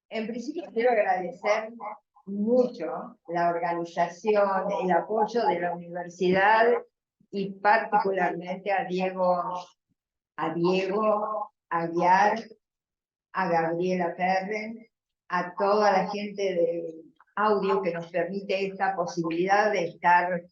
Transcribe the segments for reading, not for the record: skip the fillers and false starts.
En principio quiero agradecer mucho la organización, el apoyo de la universidad y particularmente a Diego Aguiar, a Gabriela Perren, a toda la gente de audio que nos permite esta posibilidad de estar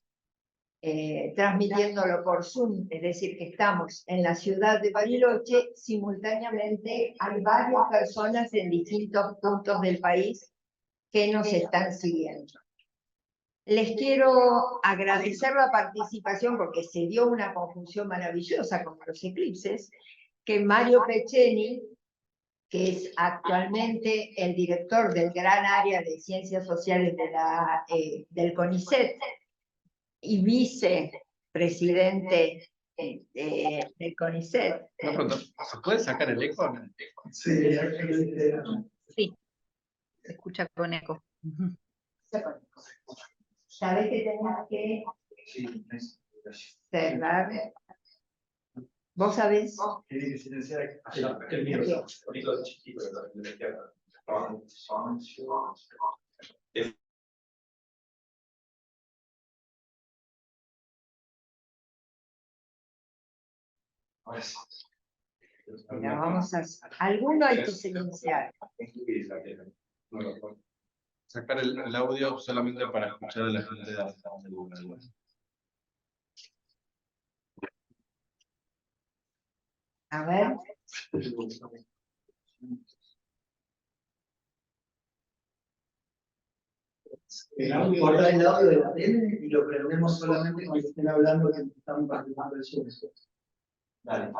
transmitiéndolo por Zoom, es decir, que estamos en la ciudad de Bariloche, simultáneamente hay varias personas en distintos puntos del país que nos están siguiendo. Les quiero agradecer la participación porque se dio una conjunción maravillosa con los eclipses, que Mario Peceni, que es actualmente el director del gran área de ciencias sociales del CONICET y vicepresidente del CONICET. ¿Se puede sacar el eco? Sí, sí, se escucha con eco. Sabes que tenés que cerrar. ¿Vos sabés? Tiene que silenciar el mío. Mira, vamos a... Alguno hay que silenciar. Sacar el audio solamente para escuchar a la gente de la lugar. A ver. Corta el audio de la tele y lo prendemos solamente cuando estén hablando que están participando del Zoom. Dale.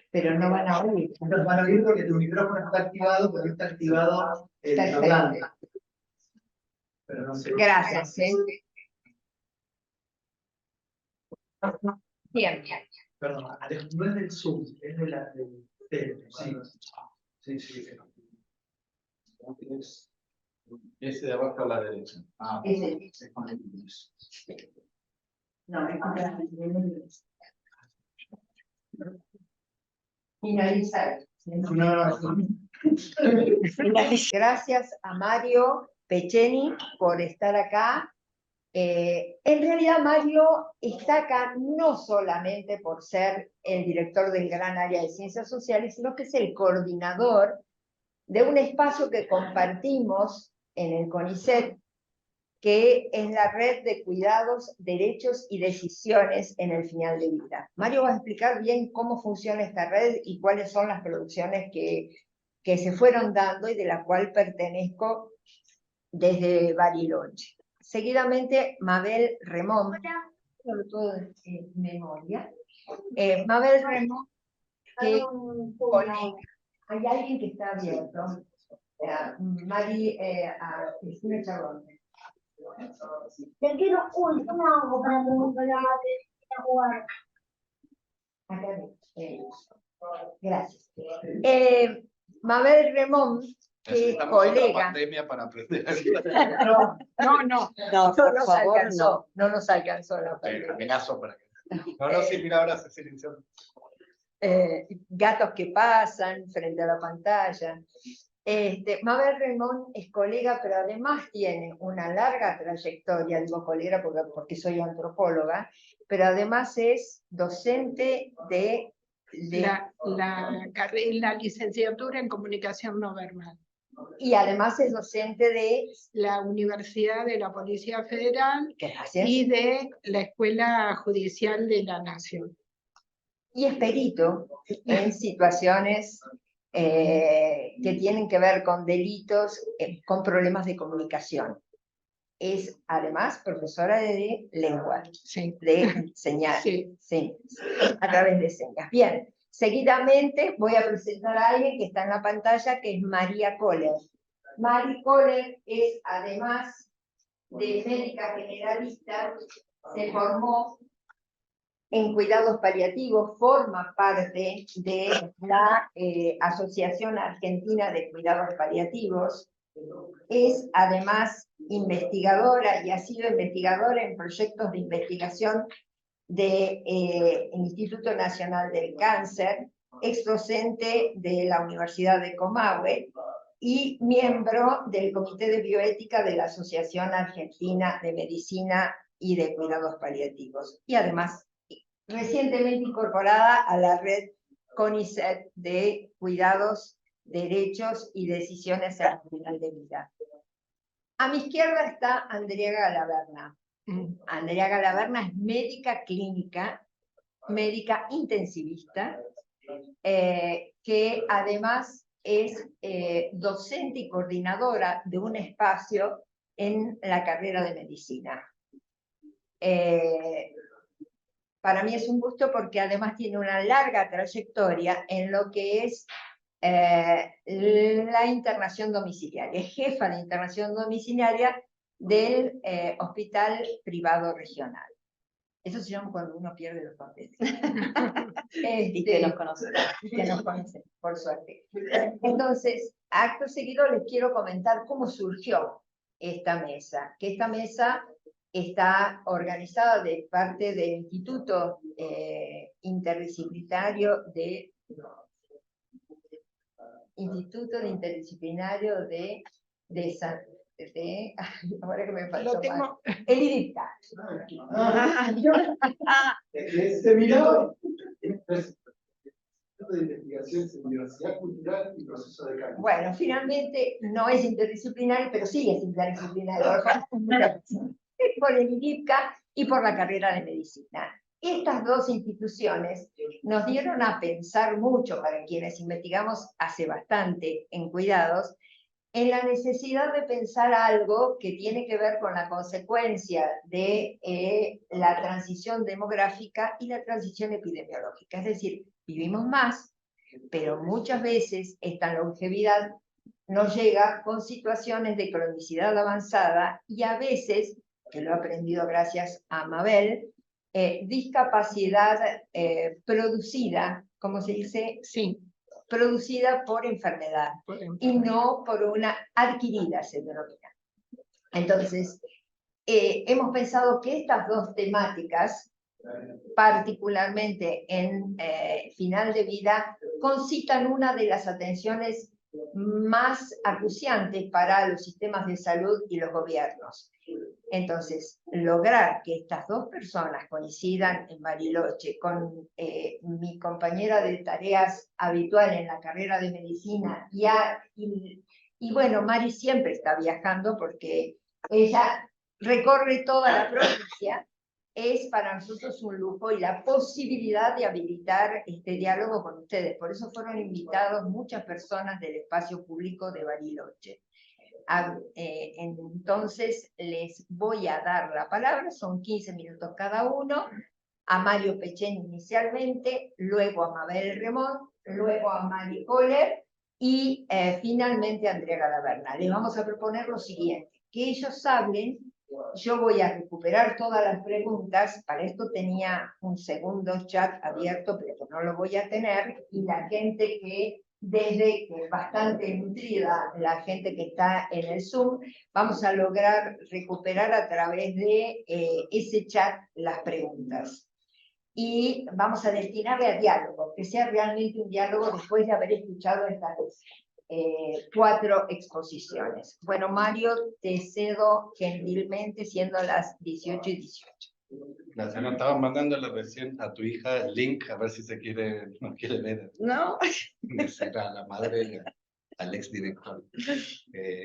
Pero no van a oír. Nos van a oír porque tu micrófono está activado, pero no está activado el hablante. Pero no sé. Gracias. Bien. Perdón, no es del Zoom, es de la tele. Sí. Ese de abajo a la derecha. Ese. No, es con la finalizar. Gracias a Mario Peceni por estar acá. En realidad Mario está acá no solamente por ser el director del gran área de ciencias sociales, sino que es el coordinador de un espacio que compartimos en el CONICET, que es la red de cuidados, derechos y decisiones en el final de vida. Mario va a explicar bien cómo funciona esta red y cuáles son las producciones que se fueron dando y de la cual pertenezco desde Bariloche. Seguidamente, Mabel Remón, sobre todo en memoria. Mabel Remón, que hay alguien que está abierto. Mari, a Cristina Chagón. Te quiero algo para jugar. Gracias. Mabel Remón, que colega. Pandemia para aprender. No nos alcanzó la pandemia. Amenazo para que. No, sí, mira, ahora se silenció. Gatos que pasan frente a la pantalla. Mabel Remón es colega, pero además tiene una larga trayectoria, digo colega porque soy antropóloga, pero además es docente de la licenciatura en comunicación no verbal. Y además es docente de la Universidad de la Policía Federal Gracias. Y de la Escuela Judicial de la Nación. Y es perito en situaciones que tienen que ver con delitos, con problemas de comunicación. Es además profesora de lengua, sí. De señales, sí. A través de señas. Bien, seguidamente voy a presentar a alguien que está en la pantalla, que es María Kohler. María Kohler es, además de médica generalista, se formó en cuidados paliativos, forma parte de la Asociación Argentina de Cuidados Paliativos, es además investigadora y ha sido investigadora en proyectos de investigación del Instituto Nacional del Cáncer, ex docente de la Universidad de Comahue y miembro del Comité de Bioética de la Asociación Argentina de Medicina y de Cuidados Paliativos. Y además, recientemente incorporada a la red CONICET de Cuidados, Derechos y Decisiones en final de vida. A mi izquierda está Andrea Galaverna. Andrea Galaverna es médica clínica, médica intensivista, que además es docente y coordinadora de un espacio en la carrera de medicina. Para mí es un gusto porque además tiene una larga trayectoria en lo que es la internación domiciliaria, es jefa de internación domiciliaria del Hospital Privado Regional. Eso se llama cuando uno pierde los papeles. Y que nos conocen. Que nos conocen, por suerte. Entonces, acto seguido les quiero comentar cómo surgió esta mesa. Que esta mesa está organizada de parte del Instituto Interdisciplinario de ahora que me faltó mal. El IDIPCA. Este mirado de investigación en diversidad cultural y proceso de cambio. Bueno, finalmente no es interdisciplinario, pero sí es interdisciplinario. Por el IDIPCA y por la carrera de medicina. Estas dos instituciones nos dieron a pensar mucho, para quienes investigamos hace bastante en cuidados, en la necesidad de pensar algo que tiene que ver con la consecuencia de la transición demográfica y la transición epidemiológica. Es decir, vivimos más, pero muchas veces esta longevidad nos llega con situaciones de cronicidad avanzada y a veces, que lo he aprendido gracias a Mabel, discapacidad producida, ¿cómo se dice? Sí. Producida por enfermedad y no por una adquirida, se denomina. Entonces, hemos pensado que estas dos temáticas, particularmente en final de vida, concitan una de las atenciones más acuciantes para los sistemas de salud y los gobiernos. Entonces, lograr que estas dos personas coincidan en Bariloche con mi compañera de tareas habitual en la carrera de medicina y bueno, Mari siempre está viajando porque ella recorre toda la provincia, es para nosotros un lujo y la posibilidad de habilitar este diálogo con ustedes. Por eso fueron invitados muchas personas del espacio público de Bariloche. Entonces les voy a dar la palabra, son 15 minutos cada uno, a Mario Pechen inicialmente, luego a Mabel Remón, luego a Mari Kohler y finalmente a Andrea Galaverna. Les vamos a proponer lo siguiente, que ellos hablen, yo voy a recuperar todas las preguntas, para esto tenía un segundo chat abierto, pero no lo voy a tener, y la gente que desde que es bastante nutrida la gente que está en el Zoom, vamos a lograr recuperar a través de ese chat las preguntas. Y vamos a destinarle a diálogo, que sea realmente un diálogo después de haber escuchado estas 4 exposiciones. Bueno, Mario, te cedo gentilmente, siendo las 18:18. Gracias, no estaba mandándole recién a tu hija el link, a ver si no quiere ver. No. A la madre, al exdirector.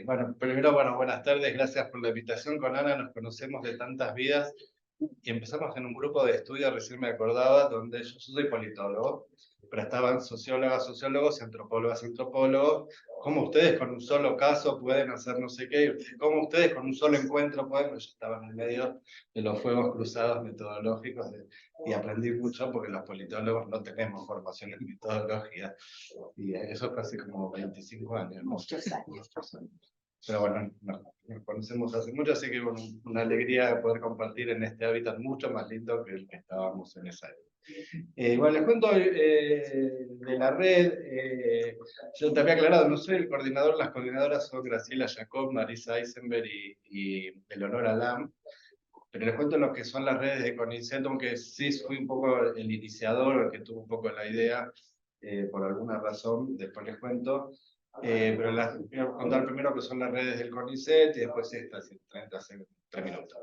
Bueno, primero, buenas tardes, gracias por la invitación. Con Ana nos conocemos de tantas vidas y empezamos en un grupo de estudio, recién me acordaba, donde yo soy politólogo, pero estaban sociólogas, sociólogos y antropólogas, antropólogos. ¿Cómo ustedes con un solo caso pueden hacer no sé qué? ¿Cómo ustedes con un solo encuentro pueden? Yo estaba en el medio de los fuegos cruzados metodológicos y aprendí mucho porque los politólogos no tenemos formación en metodología. Y eso fue hace como 25 años. ¿No? Muchos años. Pero bueno, nos conocemos hace mucho, así que bueno, una alegría poder compartir en este hábitat mucho más lindo que el que estábamos en esa época. Bueno, les cuento de la red. Yo te había aclarado, no soy el coordinador, las coordinadoras son Graciela Jacob, Marisa Eisenberg y Eleonora Lam. Pero les cuento lo que son las redes de CONICET, aunque sí fui un poco el iniciador, el que tuvo un poco la idea, por alguna razón, después les cuento. Pero voy a contar primero que son las redes del CONICET y después estas, 3 minutos.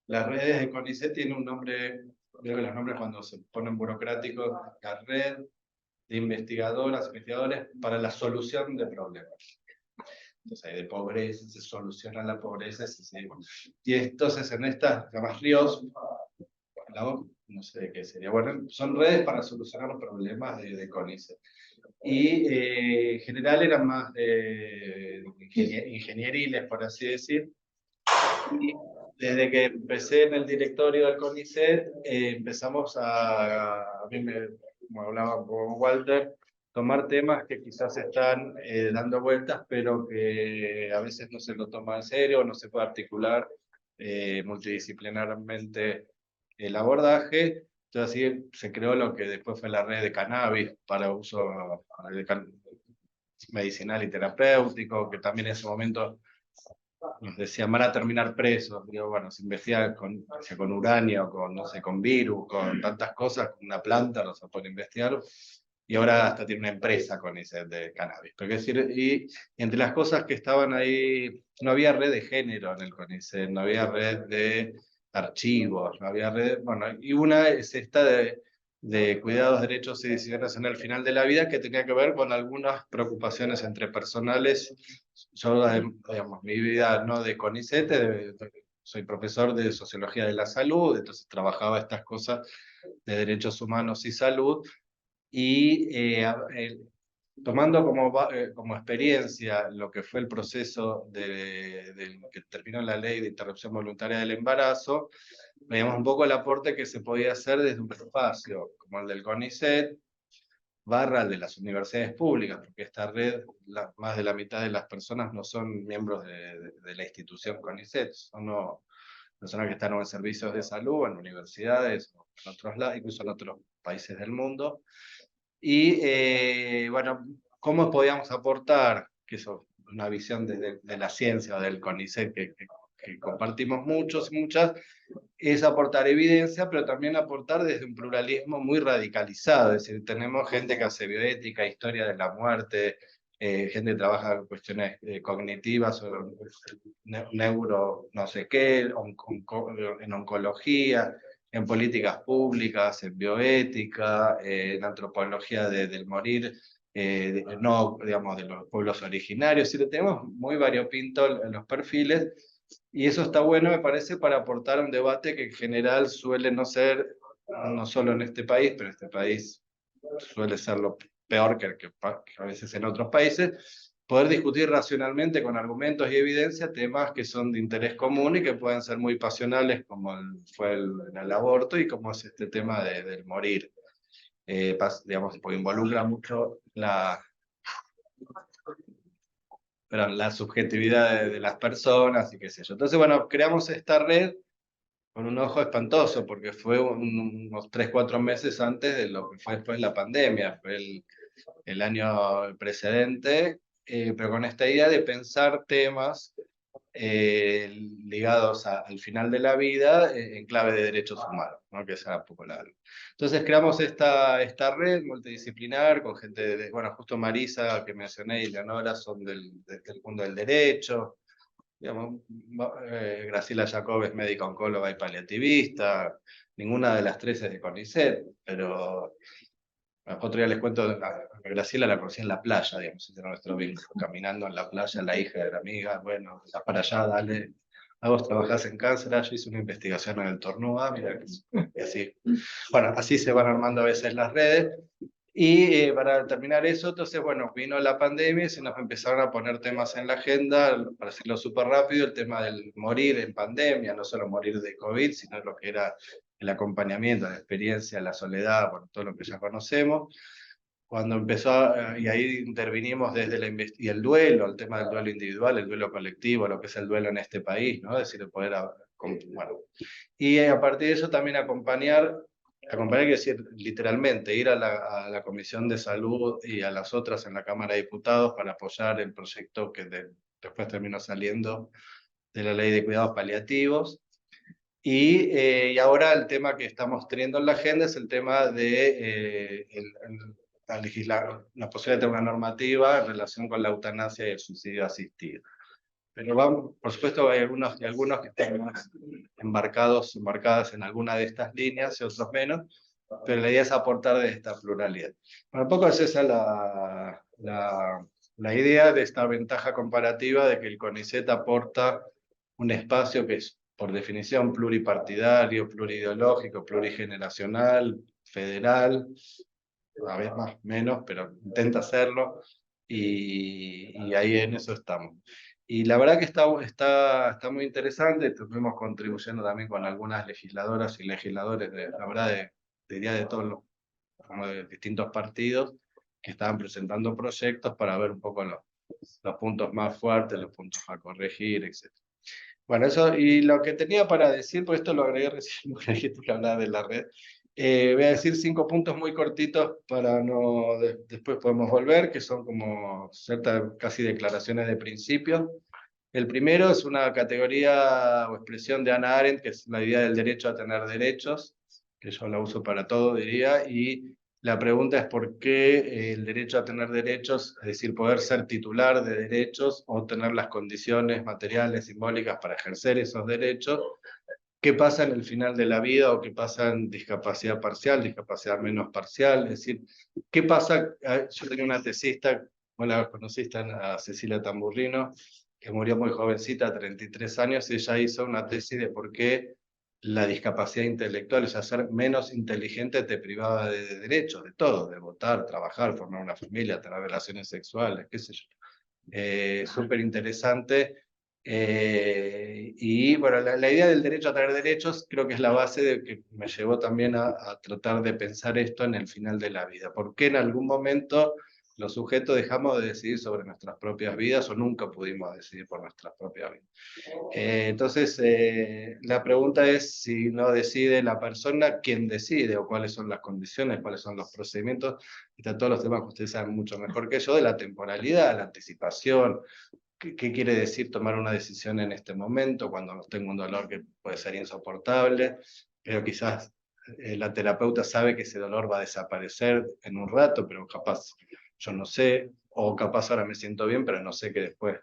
Las redes de CONICET tienen un nombre, creo que los nombres cuando se ponen burocráticos, la red de investigadores para la solución de problemas. Entonces, hay de pobreza, se soluciona la pobreza, y entonces en estas, llamadas ríos, no sé de qué sería, bueno, son redes para solucionar los problemas de CONICET. Y en general eran más ingenieriles, por así decir. Y desde que empecé en el directorio del CONICET, empezamos a mí como hablaba con Walter, tomar temas que quizás están dando vueltas, pero que a veces no se lo toma en serio, no se puede articular multidisciplinarmente el abordaje. Entonces así se creó lo que después fue la red de cannabis para uso medicinal y terapéutico, que también en ese momento nos decían, van a terminar presos. Digo, bueno, se investiga con uranio, con, no sé, con virus, con tantas cosas, con una planta, no se puede investigar. Y ahora hasta tiene una empresa con ese de cannabis. Pero es decir, y entre las cosas que estaban ahí, no había red de género en el CONICET, no había red de archivos, no había red, bueno, y una es esta de cuidados, derechos y decisiones en el final de la vida, que tenía que ver con algunas preocupaciones entre personales. Yo, digamos, mi vida no de CONICET, soy profesor de Sociología de la Salud, entonces trabajaba estas cosas de derechos humanos y salud, y tomando como experiencia lo que fue el proceso que terminó la ley de interrupción voluntaria del embarazo, veíamos un poco el aporte que se podía hacer desde un espacio como el del CONICET, / el de las universidades públicas, porque esta red, más de la mitad de las personas no son miembros de la institución CONICET, son personas que están en servicios de salud, en universidades, o en otros lados, incluso en otros países del mundo. Y bueno, ¿cómo podíamos aportar? Que eso es una visión de la ciencia o del CONICET que compartimos muchos y muchas, es aportar evidencia, pero también aportar desde un pluralismo muy radicalizado. Es decir, tenemos gente que hace bioética, historia de la muerte, gente que trabaja en cuestiones cognitivas, o neuro no sé qué, en oncología, en políticas públicas, en bioética, en antropología del morir, no, digamos, de los pueblos originarios. Es decir, tenemos muy variopinto en los perfiles, y eso está bueno, me parece, para aportar un debate que en general suele no ser, no solo en este país, pero este país suele ser lo peor que a veces en otros países, poder discutir racionalmente con argumentos y evidencia temas que son de interés común y que pueden ser muy pasionales, como fue el aborto y como es este tema del morir. Digamos, porque involucra mucho la subjetividad de las personas y qué sé yo. Entonces, bueno, creamos esta red con un ojo espantoso, porque fue unos 3, 4 meses antes de lo que fue después la pandemia, fue el año precedente, pero con esta idea de pensar temas ligados al final de la vida en clave de derechos humanos, ¿no? Que es un poco Entonces creamos esta red multidisciplinar con gente bueno, justo Marisa, que mencioné, y Leonora son del mundo del derecho. Digamos, Graciela Jacob es médica oncóloga y paliativista, ninguna de las 3 es de CONICET, pero otro día les cuento, a Graciela la conocí en la playa, digamos, ese era nuestro vínculo, caminando en la playa, la hija de la amiga, bueno, para allá, dale, vos trabajás en cáncer, yo hice una investigación en el Tornúa, mira, y así. Bueno, así se van armando a veces las redes. Y para terminar eso, entonces, bueno, vino la pandemia y se nos empezaron a poner temas en la agenda, para decirlo súper rápido, el tema del morir en pandemia, no solo morir de COVID, sino lo que era el acompañamiento, la experiencia, la soledad, bueno, todo lo que ya conocemos. Cuando empezó, y ahí intervinimos desde y el duelo, el tema del duelo individual, el duelo colectivo, lo que es el duelo en este país, ¿no? Es decir, poder, bueno. Y a partir de eso también acompañar quiere decir literalmente ir a la Comisión de Salud y a las otras en la Cámara de Diputados para apoyar el proyecto que después terminó saliendo de la Ley de Cuidados Paliativos. Y ahora el tema que estamos teniendo en la agenda es el tema de la posibilidad de tener una normativa en relación con la eutanasia y el suicidio asistido. Pero vamos, por supuesto hay algunos que están más embarcadas en alguna de estas líneas y otros menos, pero la idea es aportar de esta pluralidad. Bueno, un poco es esa la idea de esta ventaja comparativa de que el CONICET aporta un espacio que es, por definición, pluripartidario, plurideológico, plurigeneracional, federal, a veces más, menos, pero intenta hacerlo, y ahí en eso estamos. Y la verdad que está muy interesante, estuvimos contribuyendo también con algunas legisladoras y legisladores, la verdad, diría de todos como de distintos partidos, que estaban presentando proyectos para ver un poco los puntos más fuertes, los puntos a corregir, etc. Bueno, eso, y lo que tenía para decir, pues esto lo agregué recién, porque dijiste que hablaba de la red. Voy a decir 5 puntos muy cortitos para no, después podemos volver, que son como ciertas casi declaraciones de principio. El primero es una categoría o expresión de Hannah Arendt, que es la idea del derecho a tener derechos, que yo la uso para todo, diría, y la pregunta es por qué el derecho a tener derechos, es decir, poder ser titular de derechos o tener las condiciones materiales, simbólicas para ejercer esos derechos, qué pasa en el final de la vida o qué pasa en discapacidad parcial, discapacidad menos parcial, es decir, qué pasa, yo tenía una tesista, vos la conociste, a Cecilia Tamburrino, que murió muy jovencita, 33 años, y ella hizo una tesis de por qué la discapacidad intelectual, o sea, ser menos inteligente te privaba de derechos, de todo, de votar, trabajar, formar una familia, tener relaciones sexuales, qué sé yo. Súper interesante. Y bueno, la idea del derecho a tener derechos creo que es la base de que me llevó también a tratar de pensar esto en el final de la vida. ¿Por qué en algún momento los sujetos dejamos de decidir sobre nuestras propias vidas o nunca pudimos decidir por nuestras propias vidas? Entonces, la pregunta es si no decide la persona, ¿quién decide? O cuáles son las condiciones, cuáles son los procedimientos. Están todos los temas que ustedes saben mucho mejor que yo, de la temporalidad, la anticipación. ¿Qué quiere decir tomar una decisión en este momento, cuando tengo un dolor que puede ser insoportable? Pero quizás la terapeuta sabe que ese dolor va a desaparecer en un rato, pero capaz yo no sé, o capaz ahora me siento bien, pero no sé qué después.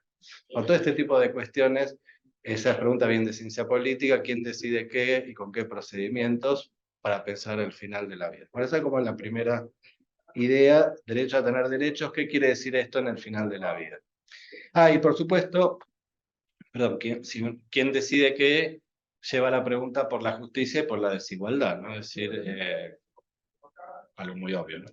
Con todo este tipo de cuestiones, esa pregunta bien de ciencia política, quién decide qué y con qué procedimientos para pensar el final de la vida. Por eso es como la primera idea, derecho a tener derechos, ¿qué quiere decir esto en el final de la vida? Ah, y por supuesto, perdón, ¿quién decide qué? Lleva la pregunta por la justicia y por la desigualdad, ¿no? Es decir, algo muy obvio, ¿no?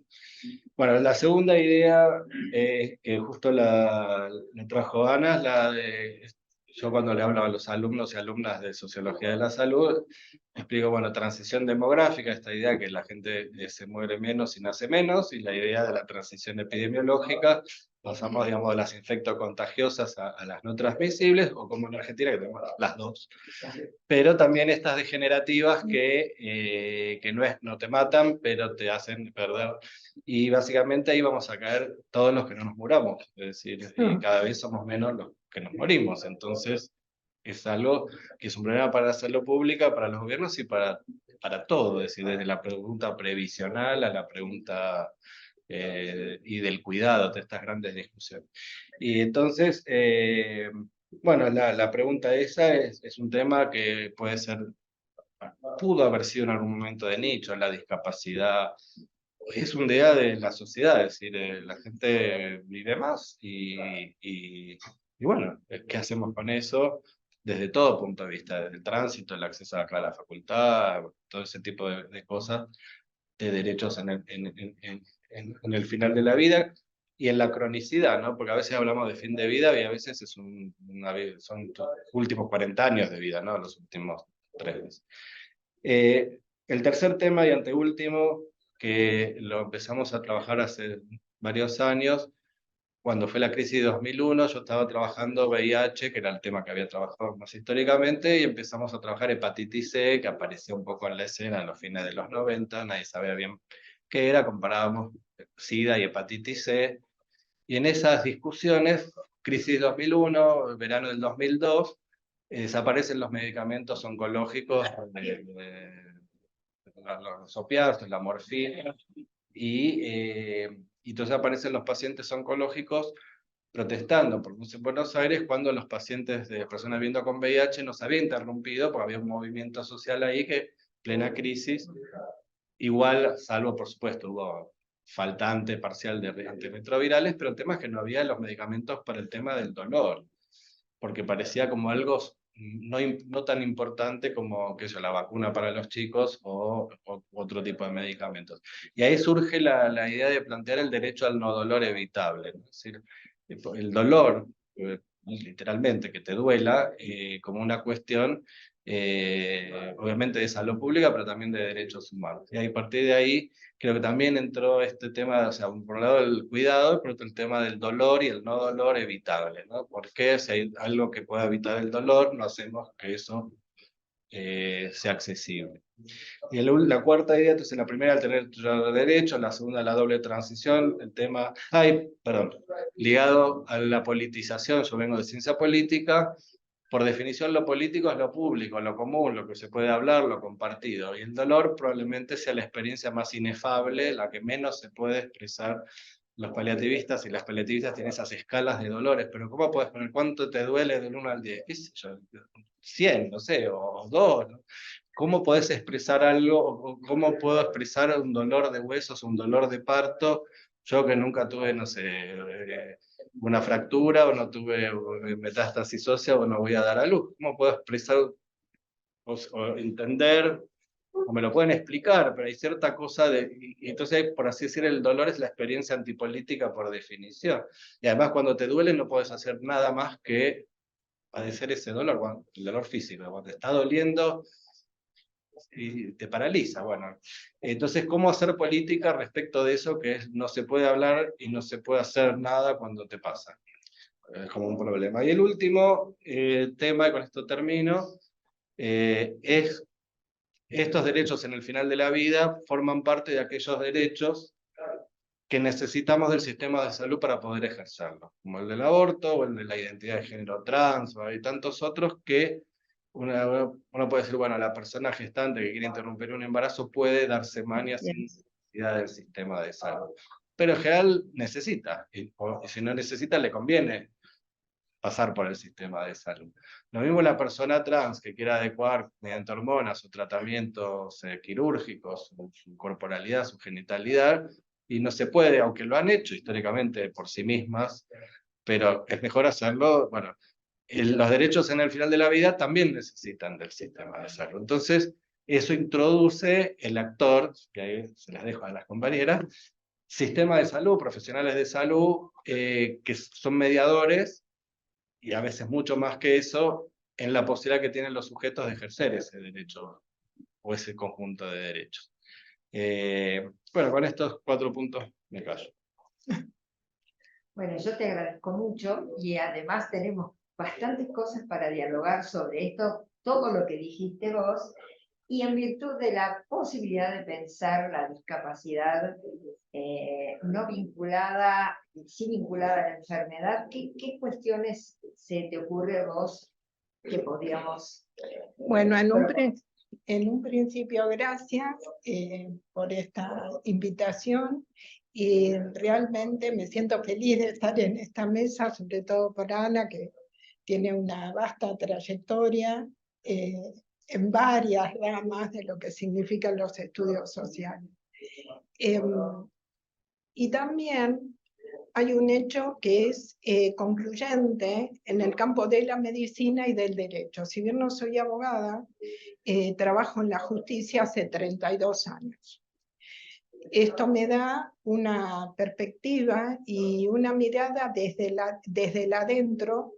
Bueno, la segunda idea, que justo la trajo Ana, es la de, yo cuando le hablo a los alumnos y alumnas de Sociología de la Salud, explico, bueno, transición demográfica, esta idea que la gente se muere menos y nace menos, y la idea de la transición epidemiológica, pasamos, digamos, de las infectocontagiosas a las no transmisibles, o como en Argentina que tenemos las dos. Pero también estas degenerativas que no te matan, pero te hacen perder. Y básicamente ahí vamos a caer todos los que no nos muramos. Es decir, cada vez somos menos los que nos morimos. Entonces, es algo que es un problema para la salud pública, para los gobiernos y para todo. Es decir, desde la pregunta previsional a la pregunta y del cuidado, de estas grandes discusiones. Y entonces, bueno, la pregunta esa es un tema que puede ser, pudo haber sido en algún momento de nicho, la discapacidad. Es un día de la sociedad, es decir, la gente vive más y bueno, ¿qué hacemos con eso? Desde todo punto de vista, desde el tránsito, el acceso a la facultad, todo ese tipo de cosas, de derechos en el final de la vida y en la cronicidad, ¿no? Porque a veces hablamos de fin de vida y a veces son los últimos 40 años de vida, ¿no? Los últimos 3 meses. El tercer tema y anteúltimo, que lo empezamos a trabajar hace varios años, cuando fue la crisis de 2001, yo estaba trabajando VIH, que era el tema que había trabajado más históricamente, y empezamos a trabajar hepatitis C, que apareció un poco en la escena en los fines de los 90, nadie sabía bien qué era, comparábamos SIDA y hepatitis C, y en esas discusiones, crisis 2001, verano del 2002, Desaparecen los medicamentos oncológicos, los opiáceos, la morfina, y entonces aparecen los pacientes oncológicos protestando por en Buenos Aires cuando los pacientes de personas viviendo con VIH no se había interrumpido porque había un movimiento social ahí que, plena crisis, igual, salvo por supuesto, hubo faltante parcial de antirretrovirales, pero el tema es que no había los medicamentos para el tema del dolor, porque parecía como algo no tan importante como que eso, la vacuna para los chicos o otro tipo de medicamentos. Y ahí surge la idea de plantear el derecho al no dolor evitable, ¿no? Es decir, el dolor, literalmente, que te duela, como una cuestión, obviamente de salud pública, pero también de derechos humanos. Y a partir de ahí, creo que también entró este tema, o sea, por un lado el cuidado, pero el tema del dolor y el no dolor evitable, ¿no? Porque si hay algo que pueda evitar el dolor, no hacemos que eso sea accesible. Y la cuarta idea, entonces la primera, el tener derecho, la segunda, la doble transición, el tema, ligado a la politización, yo vengo de ciencia política, por definición lo político es lo público, lo común, lo que se puede hablar, lo compartido, y el dolor probablemente sea la experiencia más inefable, la que menos se puede expresar los paliativistas, y las paliativistas tienen esas escalas de dolores, pero ¿cómo puedes poner cuánto te duele del 1 al 10? ¿Qué sé yo? 100, no sé, o 2, ¿no? ¿Cómo podés expresar algo? O ¿cómo puedo expresar un dolor de huesos, un dolor de parto? Yo que nunca tuve, no sé, una fractura, o no tuve metástasis ósea, o no voy a dar a luz. ¿Cómo puedo expresar o entender? O me lo pueden explicar, pero hay cierta cosa y entonces, por así decir, el dolor es la experiencia antipolítica por definición. Y además cuando te duele no puedes hacer nada más que padecer ese dolor, el dolor físico. Cuando te está doliendo y te paraliza. Bueno, entonces, ¿cómo hacer política respecto de eso que no se puede hablar y no se puede hacer nada cuando te pasa? Es como un problema. Y el último tema, y con esto termino, es estos derechos en el final de la vida forman parte de aquellos derechos que necesitamos del sistema de salud para poder ejercerlo, como el del aborto o el de la identidad de género trans, o hay tantos otros que uno puede decir, bueno, la persona gestante que quiere interrumpir un embarazo puede darse maña sin necesidad del sistema de salud. Pero en general necesita, y si no necesita le conviene pasar por el sistema de salud. Lo mismo la persona trans que quiera adecuar mediante hormonas o tratamientos quirúrgicos su corporalidad, su genitalidad, y no se puede, aunque lo han hecho históricamente por sí mismas, pero es mejor hacerlo, bueno, los derechos en el final de la vida también necesitan del sistema de salud. Entonces, eso introduce el actor, que ahí se las dejo a las compañeras, sistema de salud, profesionales de salud, que son mediadores, y a veces mucho más que eso, en la posibilidad que tienen los sujetos de ejercer ese derecho o ese conjunto de derechos. Bueno, con estos 4 puntos me callo. Bueno, yo te agradezco mucho y además tenemos bastantes cosas para dialogar sobre esto, todo lo que dijiste vos, y en virtud de la posibilidad de pensar la discapacidad no vinculada, sí vinculada a la enfermedad, ¿qué cuestiones se te ocurre a vos que podríamos... Bueno, en un principio, gracias por esta invitación, y realmente me siento feliz de estar en esta mesa, sobre todo por Ana, que tiene una vasta trayectoria en varias ramas de lo que significan los estudios sociales. Y también hay un hecho que es concluyente en el campo de la medicina y del derecho. Si bien no soy abogada, trabajo en la justicia hace 32 años. Esto me da una perspectiva y una mirada desde el adentro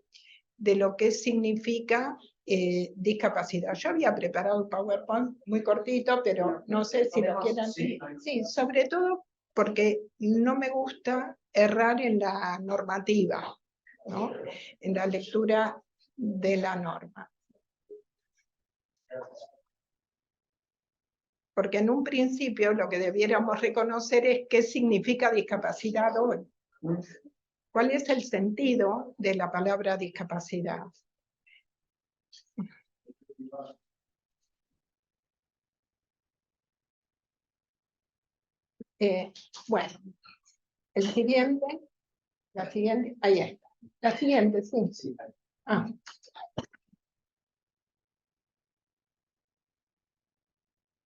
de lo que significa discapacidad. Yo había preparado un PowerPoint muy cortito, pero no sé si lo quieran. Sí, sobre todo porque no me gusta errar en la normativa, ¿no? En la lectura de la norma. Porque en un principio lo que debiéramos reconocer es qué significa discapacidad hoy. ¿Cuál es el sentido de la palabra discapacidad? Bueno, el siguiente, la siguiente, ahí está. La siguiente, sí. Sí. Ah.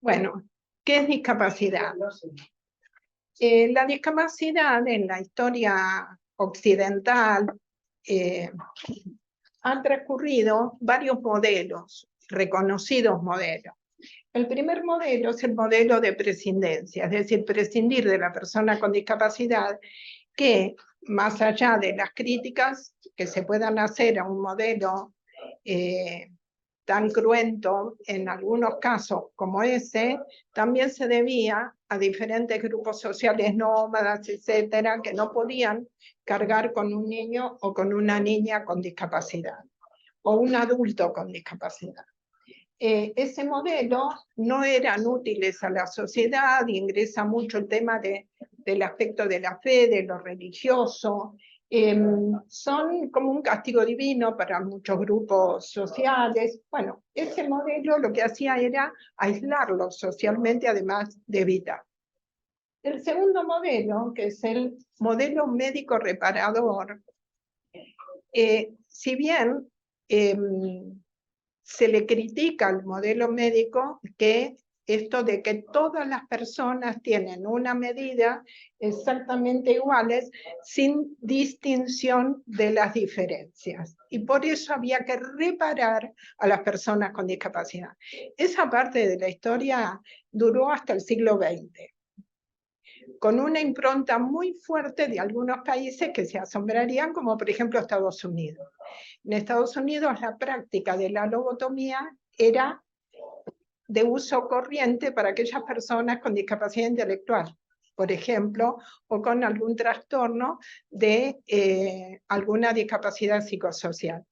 Bueno, ¿qué es discapacidad? La discapacidad en la historia occidental han transcurrido varios modelos, reconocidos modelos. El primer modelo es el modelo de prescindencia, es decir, prescindir de la persona con discapacidad, que más allá de las críticas que se puedan hacer a un modelo tan cruento en algunos casos como ese, también se debía a diferentes grupos sociales nómadas, etcétera, que no podían cargar con un niño o con una niña con discapacidad, o un adulto con discapacidad. Ese modelo no eran útiles a la sociedad, y ingresa mucho el tema del aspecto de la fe, de lo religioso. Son como un castigo divino para muchos grupos sociales. Bueno, ese modelo lo que hacía era aislarlos socialmente, además de evitar. El segundo modelo, que es el modelo médico reparador, si bien se le critica al modelo médico que esto de que todas las personas tienen una medida exactamente iguales sin distinción de las diferencias. Y por eso había que reparar a las personas con discapacidad. Esa parte de la historia duró hasta el siglo XX, con una impronta muy fuerte de algunos países que se asombrarían, como por ejemplo Estados Unidos. En Estados Unidos la práctica de la lobotomía era de uso corriente para aquellas personas con discapacidad intelectual, por ejemplo, o con algún trastorno de alguna discapacidad psicosocial.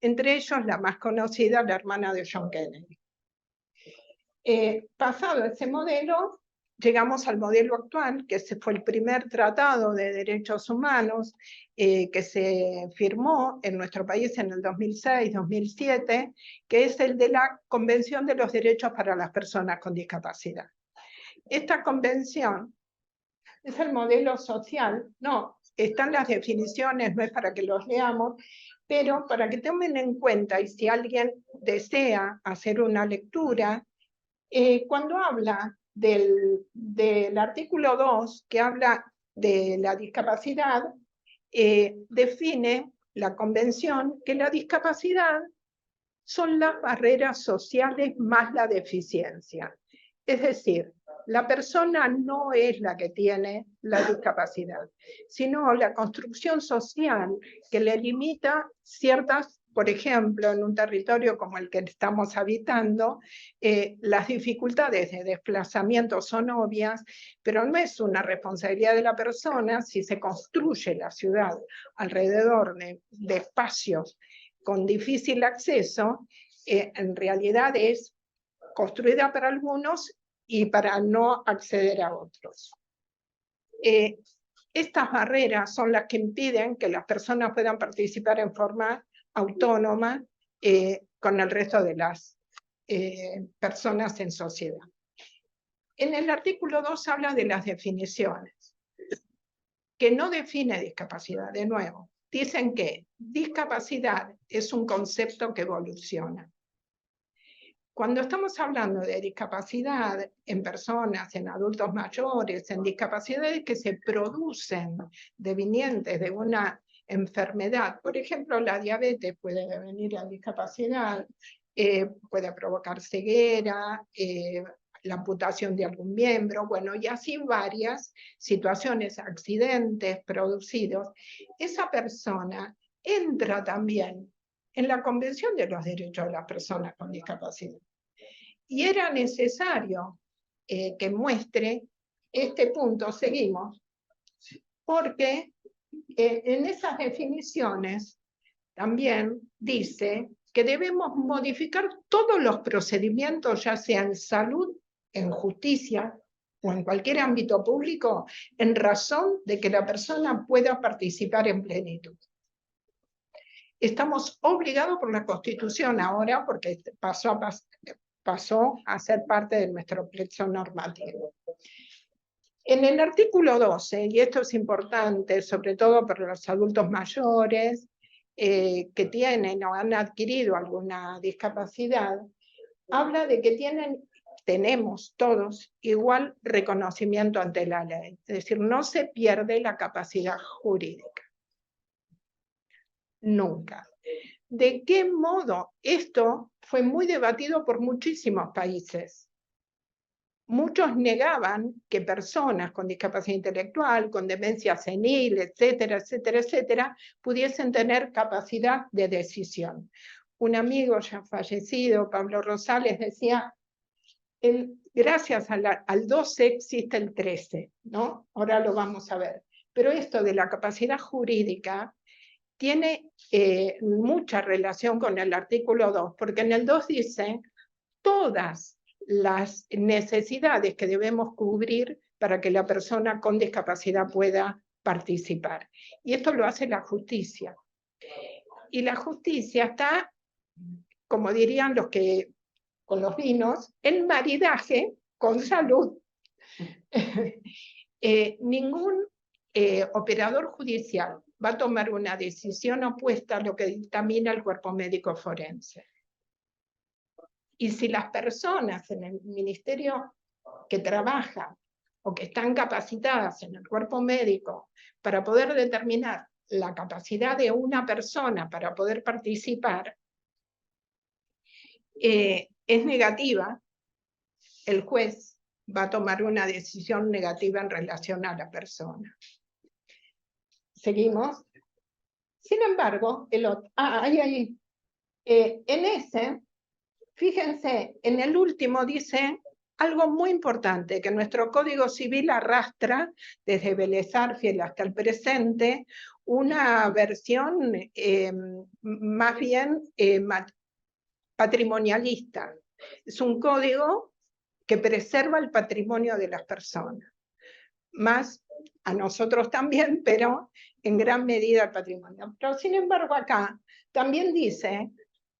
Entre ellos, la más conocida, la hermana de John Kennedy. Pasado ese modelo, llegamos al modelo actual, que ese fue el primer tratado de derechos humanos que se firmó en nuestro país en el 2006-2007, que es el de la Convención de los Derechos para las Personas con Discapacidad. Esta convención es el modelo social, no, están las definiciones, no es para que los leamos, pero para que tomen en cuenta, y si alguien desea hacer una lectura, cuando habla del artículo 2, que habla de la discapacidad, define la convención que la discapacidad son las barreras sociales más la deficiencia. Es decir, la persona no es la que tiene la discapacidad, sino la construcción social que le limita ciertas, por ejemplo, en un territorio como el que estamos habitando, las dificultades de desplazamiento son obvias, pero no es una responsabilidad de la persona si se construye la ciudad alrededor de espacios con difícil acceso, en realidad es construida para algunos y para no acceder a otros. Estas barreras son las que impiden que las personas puedan participar en forma autónoma con el resto de las personas en sociedad. En el artículo 2 habla de las definiciones, que no define discapacidad, de nuevo. Dicen que discapacidad es un concepto que evoluciona. Cuando estamos hablando de discapacidad en personas, en adultos mayores, en discapacidades que se producen devenientes de una enfermedad, por ejemplo, la diabetes puede devenir a discapacidad, puede provocar ceguera, la amputación de algún miembro, bueno, y así varias situaciones, accidentes producidos, esa persona entra también en la Convención de los Derechos de las Personas con Discapacidad. Y era necesario que muestre este punto, seguimos, porque en esas definiciones también dice que debemos modificar todos los procedimientos, ya sea en salud, en justicia o en cualquier ámbito público, en razón de que la persona pueda participar en plenitud. Estamos obligados por la Constitución ahora, porque pasó a ser parte de nuestro plexo normativo. En el artículo 12, y esto es importante, sobre todo para los adultos mayores que tienen o han adquirido alguna discapacidad, habla de que tenemos todos igual reconocimiento ante la ley. Es decir, no se pierde la capacidad jurídica. Nunca. ¿De qué modo? Esto fue muy debatido por muchísimos países. Muchos negaban que personas con discapacidad intelectual, con demencia senil, etcétera, etcétera, etcétera, pudiesen tener capacidad de decisión. Un amigo ya fallecido, Pablo Rosales, decía, gracias al 12 existe el 13, ¿no? Ahora lo vamos a ver. Pero esto de la capacidad jurídica tiene mucha relación con el artículo 2, porque en el 2 dice todas las necesidades que debemos cubrir para que la persona con discapacidad pueda participar. Y esto lo hace la justicia. Y la justicia está, como dirían los que con los vinos, en maridaje con salud. Ningún operador judicial va a tomar una decisión opuesta a lo que dictamina el cuerpo médico forense. Y si las personas en el ministerio que trabajan o que están capacitadas en el cuerpo médico para poder determinar la capacidad de una persona para poder participar, es negativa, el juez va a tomar una decisión negativa en relación a la persona. ¿Seguimos? Sin embargo, en ese, fíjense, en el último dice algo muy importante, que nuestro Código Civil arrastra, desde Vélez Sarsfield hasta el presente, una versión más bien patrimonialista. Es un código que preserva el patrimonio de las personas. Más a nosotros también, pero en gran medida el patrimonio. Pero sin embargo acá también dice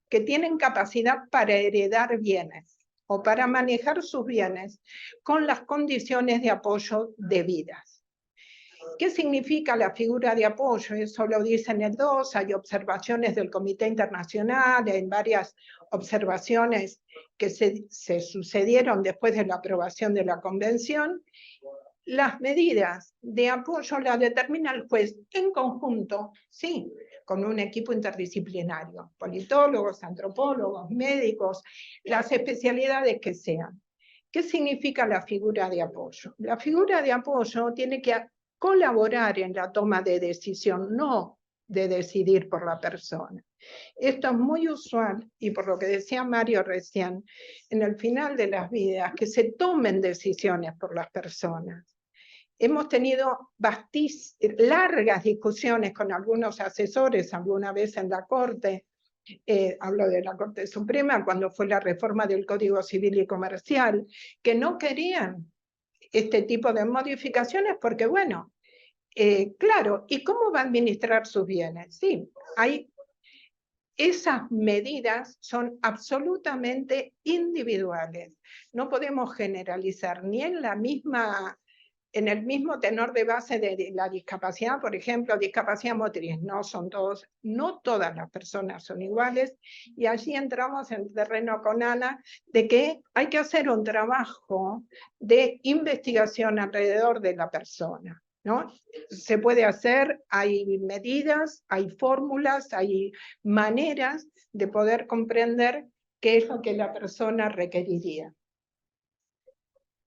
que tienen capacidad para heredar bienes o para manejar sus bienes con las condiciones de apoyo debidas. ¿Qué significa la figura de apoyo? Eso lo dice en el 2, hay observaciones del Comité Internacional, en varias observaciones que se sucedieron después de la aprobación de la Convención. Las medidas de apoyo las determina el juez en conjunto, sí, con un equipo interdisciplinario, politólogos, antropólogos, médicos, las especialidades que sean. ¿Qué significa la figura de apoyo? La figura de apoyo tiene que colaborar en la toma de decisión, no de decidir por la persona. Esto es muy usual, y por lo que decía Mario recién, en el final de las vidas, que se tomen decisiones por las personas. Hemos tenido largas discusiones con algunos asesores, alguna vez en la Corte, hablo de la Corte Suprema, cuando fue la reforma del Código Civil y Comercial, que no querían este tipo de modificaciones porque, bueno, claro, ¿y cómo va a administrar sus bienes? Sí, esas medidas son absolutamente individuales. No podemos generalizar ni en el mismo tenor de base de la discapacidad, por ejemplo, discapacidad motriz, no todas las personas son iguales, y allí entramos en el terreno con Ana, de que hay que hacer un trabajo de investigación alrededor de la persona, ¿no? Se puede hacer, hay medidas, hay fórmulas, hay maneras de poder comprender qué es lo que la persona requeriría.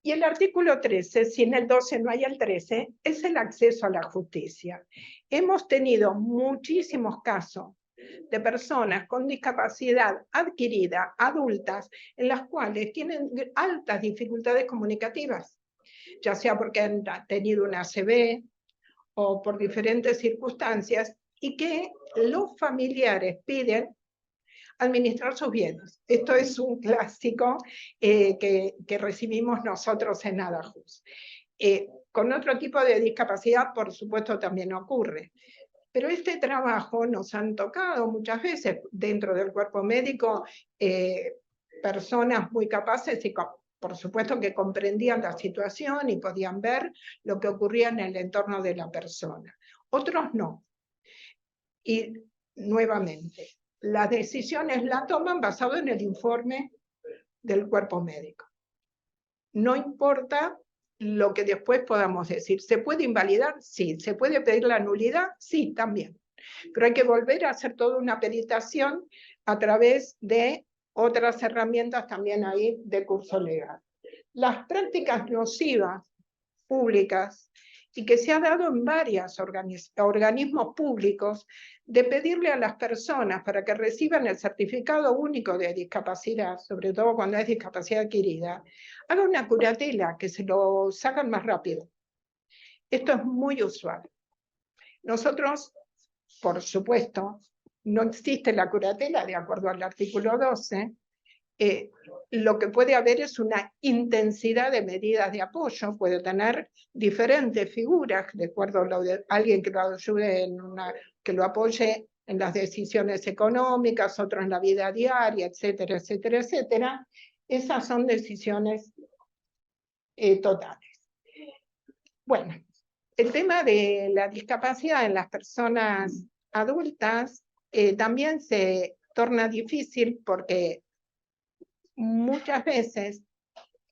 Y el artículo 13, si en el 12 no hay el 13, es el acceso a la justicia. Hemos tenido muchísimos casos de personas con discapacidad adquirida, adultas, en las cuales tienen altas dificultades comunicativas, ya sea porque han tenido una ACV o por diferentes circunstancias, y que los familiares piden administrar sus bienes. Esto es un clásico que recibimos nosotros en Adajus. Con otro tipo de discapacidad, por supuesto, también ocurre. Pero este trabajo nos han tocado muchas veces dentro del cuerpo médico personas muy capaces y por supuesto que comprendían la situación y podían ver lo que ocurría en el entorno de la persona. Otros no. Y nuevamente, las decisiones las toman basado en el informe del cuerpo médico. No importa lo que después podamos decir. ¿Se puede invalidar? Sí. ¿Se puede pedir la nulidad? Sí, también. Pero hay que volver a hacer toda una peritación a través de otras herramientas también ahí de curso legal. Las prácticas nocivas públicas y que se ha dado en varios organismos públicos de pedirle a las personas para que reciban el certificado único de discapacidad, sobre todo cuando es discapacidad adquirida, hagan una curatela, que se lo sacan más rápido. Esto es muy usual. Nosotros, por supuesto, no existe la curatela de acuerdo al artículo 12, lo que puede haber es una intensidad de medidas de apoyo, puede tener diferentes figuras, de acuerdo a lo de alguien que lo ayude que lo apoye en las decisiones económicas, otro en la vida diaria, etcétera, etcétera, etcétera. Esas son decisiones totales. Bueno, el tema de la discapacidad en las personas adultas también se torna difícil porque muchas veces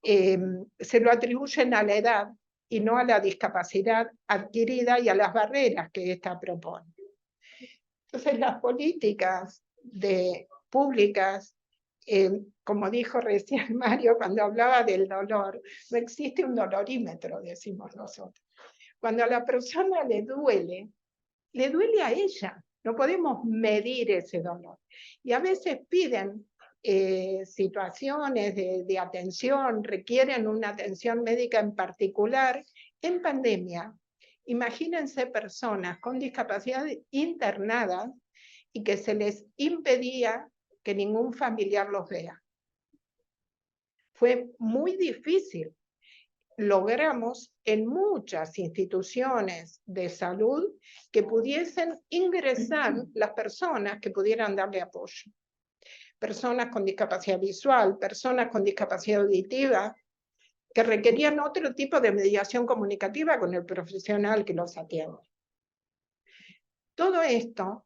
se lo atribuyen a la edad y no a la discapacidad adquirida y a las barreras que ésta propone. Entonces las políticas públicas, como dijo recién Mario cuando hablaba del dolor, no existe un dolorímetro, decimos nosotros. Cuando a la persona le duele a ella, no podemos medir ese dolor. Y a veces piden situaciones de atención, requieren una atención médica en particular. En pandemia, imagínense personas con discapacidad internadas y que se les impedía que ningún familiar los vea. Fue muy difícil. Logramos en muchas instituciones de salud que pudiesen ingresar las personas que pudieran darle apoyo. Personas con discapacidad visual, personas con discapacidad auditiva, que requerían otro tipo de mediación comunicativa con el profesional que los atiende. Todo esto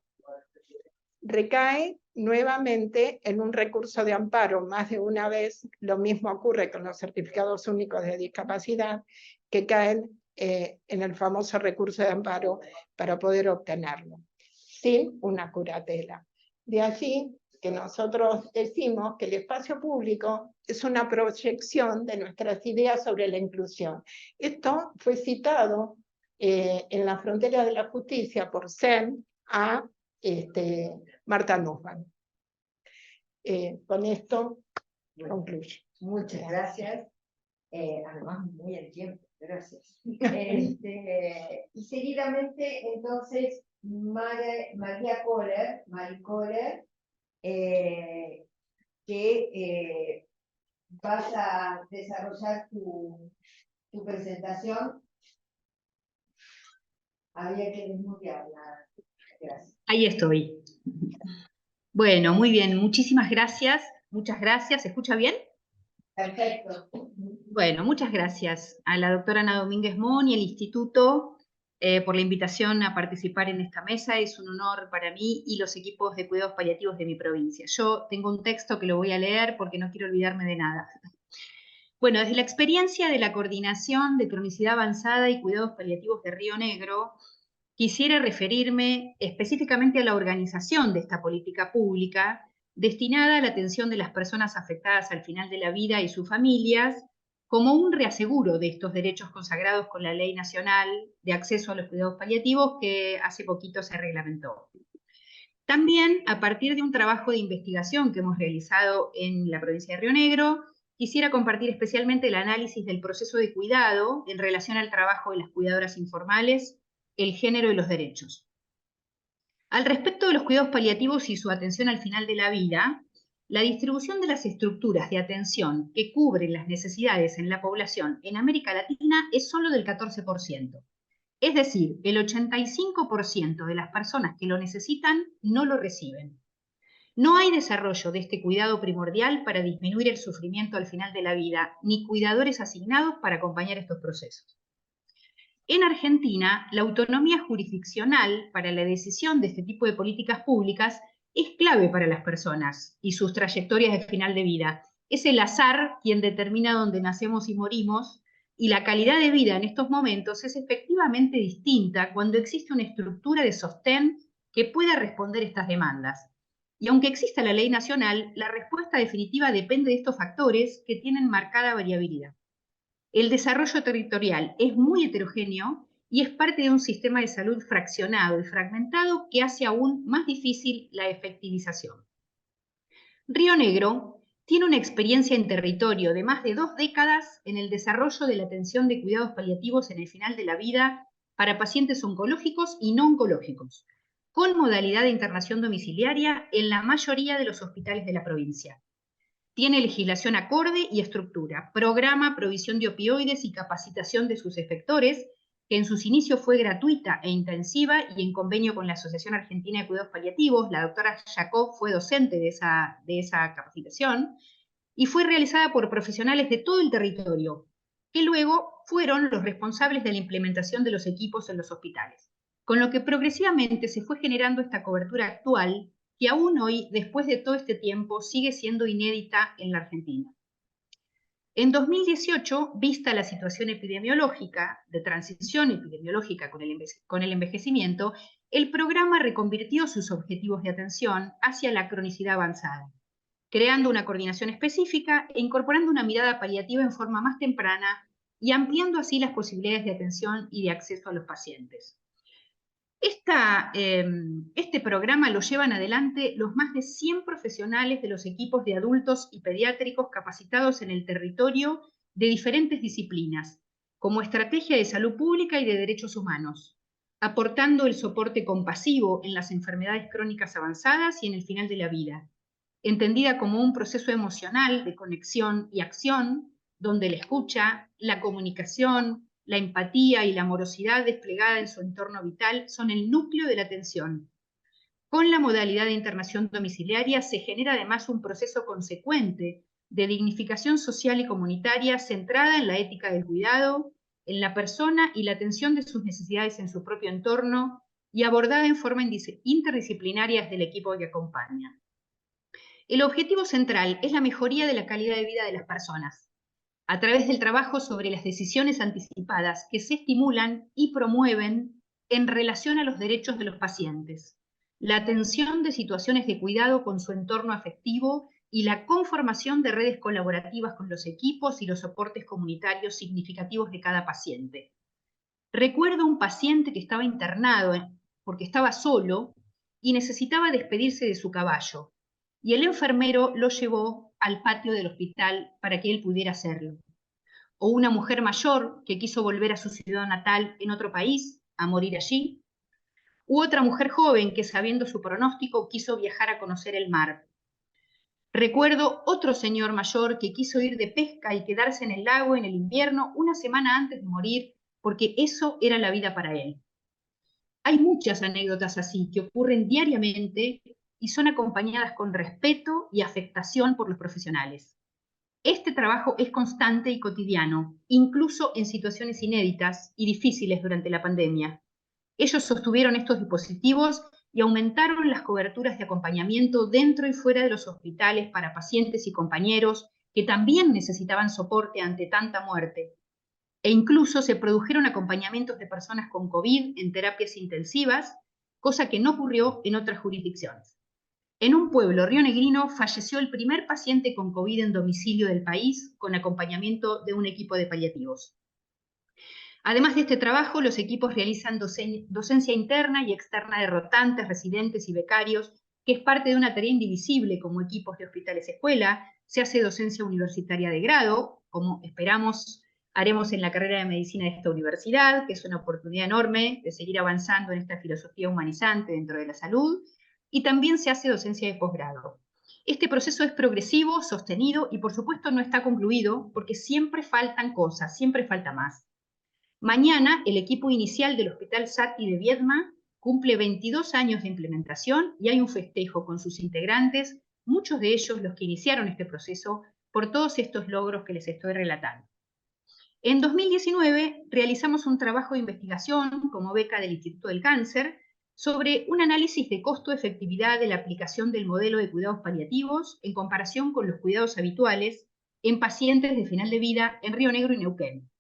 recae nuevamente en un recurso de amparo más de una vez. Lo mismo ocurre con los certificados únicos de discapacidad, que caen en el famoso recurso de amparo para poder obtenerlo, sin una curatela. De allí que nosotros decimos que el espacio público es una proyección de nuestras ideas sobre la inclusión. Esto fue citado en La frontera de la justicia por SEM a Marta Nussbaum. Con esto concluyo. Muchas gracias. Además, muy el tiempo. Gracias. Y seguidamente, entonces, María Kohler, que vas a desarrollar tu presentación. Había que desmutearla. Gracias. Ahí estoy. Bueno, muy bien, muchísimas gracias. Muchas gracias. ¿Se escucha bien? Perfecto. Bueno, muchas gracias a la doctora Ana Domínguez Mon y al Instituto por la invitación a participar en esta mesa. Es un honor para mí y los equipos de cuidados paliativos de mi provincia. Yo tengo un texto que lo voy a leer porque no quiero olvidarme de nada. Bueno, desde la experiencia de la Coordinación de Cronicidad Avanzada y Cuidados Paliativos de Río Negro, quisiera referirme específicamente a la organización de esta política pública destinada a la atención de las personas afectadas al final de la vida y sus familias, como un reaseguro de estos derechos consagrados con la Ley Nacional de Acceso a los Cuidados Paliativos que hace poquito se reglamentó. También, a partir de un trabajo de investigación que hemos realizado en la provincia de Río Negro, quisiera compartir especialmente el análisis del proceso de cuidado en relación al trabajo de las cuidadoras informales, el género y los derechos. Al respecto de los cuidados paliativos y su atención al final de la vida, la distribución de las estructuras de atención que cubren las necesidades en la población en América Latina es solo del 14%. Es decir, el 85% de las personas que lo necesitan no lo reciben. No hay desarrollo de este cuidado primordial para disminuir el sufrimiento al final de la vida, ni cuidadores asignados para acompañar estos procesos. En Argentina, la autonomía jurisdiccional para la decisión de este tipo de políticas públicas es clave para las personas y sus trayectorias de final de vida. Es el azar quien determina dónde nacemos y morimos, y la calidad de vida en estos momentos es efectivamente distinta cuando existe una estructura de sostén que pueda responder estas demandas. Y aunque exista la ley nacional, la respuesta definitiva depende de estos factores que tienen marcada variabilidad. El desarrollo territorial es muy heterogéneo y es parte de un sistema de salud fraccionado y fragmentado que hace aún más difícil la efectivización. Río Negro tiene una experiencia en territorio de más de 2 décadas en el desarrollo de la atención de cuidados paliativos en el final de la vida para pacientes oncológicos y no oncológicos, con modalidad de internación domiciliaria en la mayoría de los hospitales de la provincia. Tiene legislación acorde y estructura, programa provisión de opioides y capacitación de sus efectores, que en sus inicios fue gratuita e intensiva y en convenio con la Asociación Argentina de Cuidados Paliativos. La doctora Jacob fue docente de esa capacitación y fue realizada por profesionales de todo el territorio, que luego fueron los responsables de la implementación de los equipos en los hospitales, con lo que progresivamente se fue generando esta cobertura actual que aún hoy, después de todo este tiempo, sigue siendo inédita en la Argentina. En 2018, vista la situación epidemiológica, de transición epidemiológica con el envejecimiento, el programa reconvirtió sus objetivos de atención hacia la cronicidad avanzada, creando una coordinación específica e incorporando una mirada paliativa en forma más temprana y ampliando así las posibilidades de atención y de acceso a los pacientes. Este programa lo llevan adelante los más de 100 profesionales de los equipos de adultos y pediátricos capacitados en el territorio de diferentes disciplinas, como estrategia de salud pública y de derechos humanos, aportando el soporte compasivo en las enfermedades crónicas avanzadas y en el final de la vida, entendida como un proceso emocional de conexión y acción, donde la escucha, la comunicación, la empatía y la amorosidad desplegada en su entorno vital son el núcleo de la atención. Con la modalidad de internación domiciliaria se genera además un proceso consecuente de dignificación social y comunitaria centrada en la ética del cuidado, en la persona y la atención de sus necesidades en su propio entorno y abordada en forma interdisciplinaria del equipo que acompaña. El objetivo central es la mejoría de la calidad de vida de las personas, a través del trabajo sobre las decisiones anticipadas que se estimulan y promueven en relación a los derechos de los pacientes, la atención de situaciones de cuidado con su entorno afectivo y la conformación de redes colaborativas con los equipos y los soportes comunitarios significativos de cada paciente. Recuerdo un paciente que estaba internado porque estaba solo y necesitaba despedirse de su caballo, y el enfermero lo llevó al patio del hospital para que él pudiera hacerlo. O una mujer mayor que quiso volver a su ciudad natal en otro país, a morir allí. U otra mujer joven que, sabiendo su pronóstico, quiso viajar a conocer el mar. Recuerdo otro señor mayor que quiso ir de pesca y quedarse en el lago en el invierno una semana antes de morir, porque eso era la vida para él. Hay muchas anécdotas así que ocurren diariamente y son acompañadas con respeto y afectación por los profesionales. Este trabajo es constante y cotidiano, incluso en situaciones inéditas y difíciles durante la pandemia. Ellos sostuvieron estos dispositivos y aumentaron las coberturas de acompañamiento dentro y fuera de los hospitales para pacientes y compañeros que también necesitaban soporte ante tanta muerte. E incluso se produjeron acompañamientos de personas con COVID en terapias intensivas, cosa que no ocurrió en otras jurisdicciones. En un pueblo rionegrino falleció el primer paciente con COVID en domicilio del país con acompañamiento de un equipo de paliativos. Además de este trabajo, los equipos realizan docencia interna y externa de rotantes, residentes y becarios, que es parte de una tarea indivisible como equipos de hospitales escuela. Se hace docencia universitaria de grado, como esperamos haremos en la carrera de medicina de esta universidad, que es una oportunidad enorme de seguir avanzando en esta filosofía humanizante dentro de la salud, y también se hace docencia de posgrado. Este proceso es progresivo, sostenido y por supuesto no está concluido porque siempre faltan cosas, siempre falta más. Mañana el equipo inicial del Hospital Sati de Viedma cumple 22 años de implementación y hay un festejo con sus integrantes, muchos de ellos los que iniciaron este proceso, por todos estos logros que les estoy relatando. En 2019 realizamos un trabajo de investigación como beca del Instituto del Cáncer sobre un análisis de costo-efectividad de la aplicación del modelo de cuidados paliativos en comparación con los cuidados habituales en pacientes de final de vida en Río Negro y Neuquén.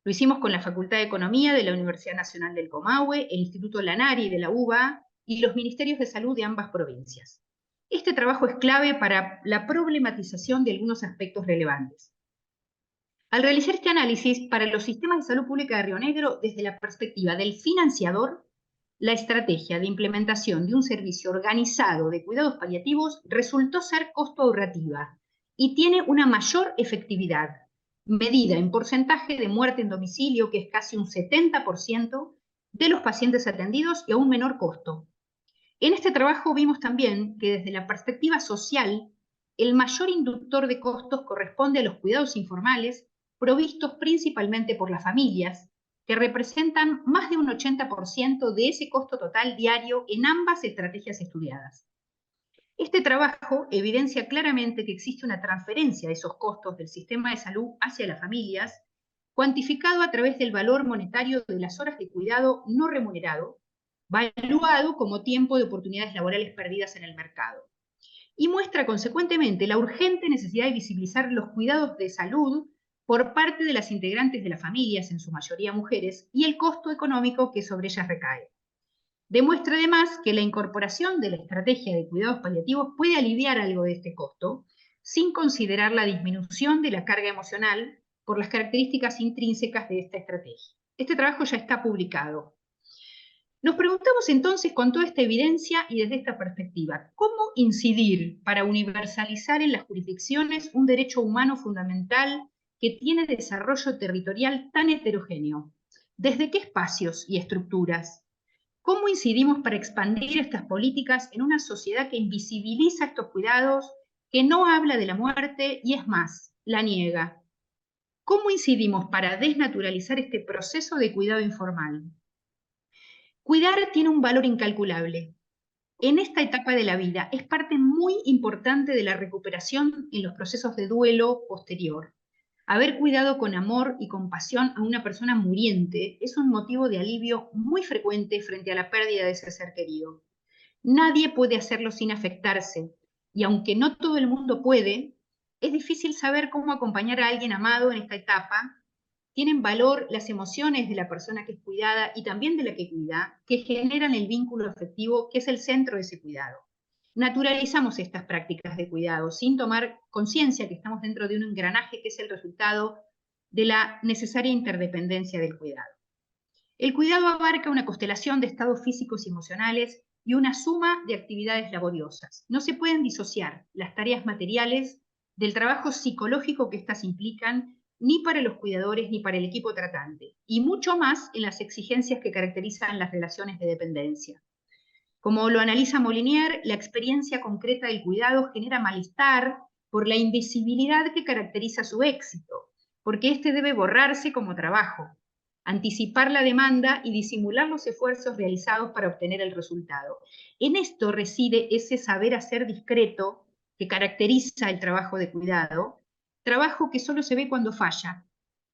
Lo hicimos con la Facultad de Economía de la Universidad Nacional del Comahue, el Instituto Lanari de la UBA y los Ministerios de Salud de ambas provincias. Este trabajo es clave para la problematización de algunos aspectos relevantes. Al realizar este análisis para los sistemas de salud pública de Río Negro, desde la perspectiva del financiador, la estrategia de implementación de un servicio organizado de cuidados paliativos resultó ser costo ahorrativa y tiene una mayor efectividad, medida en porcentaje de muerte en domicilio, que es casi un 70% de los pacientes atendidos y a un menor costo. En este trabajo vimos también que desde la perspectiva social, el mayor inductor de costos corresponde a los cuidados informales, provistos principalmente por las familias, que representan más de un 80% de ese costo total diario en ambas estrategias estudiadas. Este trabajo evidencia claramente que existe una transferencia de esos costos del sistema de salud hacia las familias, cuantificado a través del valor monetario de las horas de cuidado no remunerado, valuado como tiempo de oportunidades laborales perdidas en el mercado. Y muestra consecuentemente la urgente necesidad de visibilizar los cuidados de salud por parte de las integrantes de las familias, en su mayoría mujeres, y el costo económico que sobre ellas recae. Demuestra además que la incorporación de la estrategia de cuidados paliativos puede aliviar algo de este costo, sin considerar la disminución de la carga emocional por las características intrínsecas de esta estrategia. Este trabajo ya está publicado. Nos preguntamos entonces, con toda esta evidencia y desde esta perspectiva, ¿cómo incidir para universalizar en las jurisdicciones un derecho humano fundamental que tiene desarrollo territorial tan heterogéneo? ¿Desde qué espacios y estructuras? ¿Cómo incidimos para expandir estas políticas en una sociedad que invisibiliza estos cuidados, que no habla de la muerte y, es más, la niega? ¿Cómo incidimos para desnaturalizar este proceso de cuidado informal? Cuidar tiene un valor incalculable. En esta etapa de la vida es parte muy importante de la recuperación en los procesos de duelo posterior. Haber cuidado con amor y compasión a una persona muriente es un motivo de alivio muy frecuente frente a la pérdida de ese ser querido. Nadie puede hacerlo sin afectarse, y aunque no todo el mundo puede, es difícil saber cómo acompañar a alguien amado en esta etapa. Tienen valor las emociones de la persona que es cuidada y también de la que cuida, que generan el vínculo afectivo que es el centro de ese cuidado. Naturalizamos estas prácticas de cuidado sin tomar conciencia que estamos dentro de un engranaje que es el resultado de la necesaria interdependencia del cuidado. El cuidado abarca una constelación de estados físicos y emocionales y una suma de actividades laboriosas. No se pueden disociar las tareas materiales del trabajo psicológico que éstas implican, ni para los cuidadores ni para el equipo tratante, y mucho más en las exigencias que caracterizan las relaciones de dependencia. Como lo analiza Molinier, la experiencia concreta del cuidado genera malestar por la invisibilidad que caracteriza su éxito, porque este debe borrarse como trabajo, anticipar la demanda y disimular los esfuerzos realizados para obtener el resultado. En esto reside ese saber hacer discreto que caracteriza el trabajo de cuidado, trabajo que solo se ve cuando falla.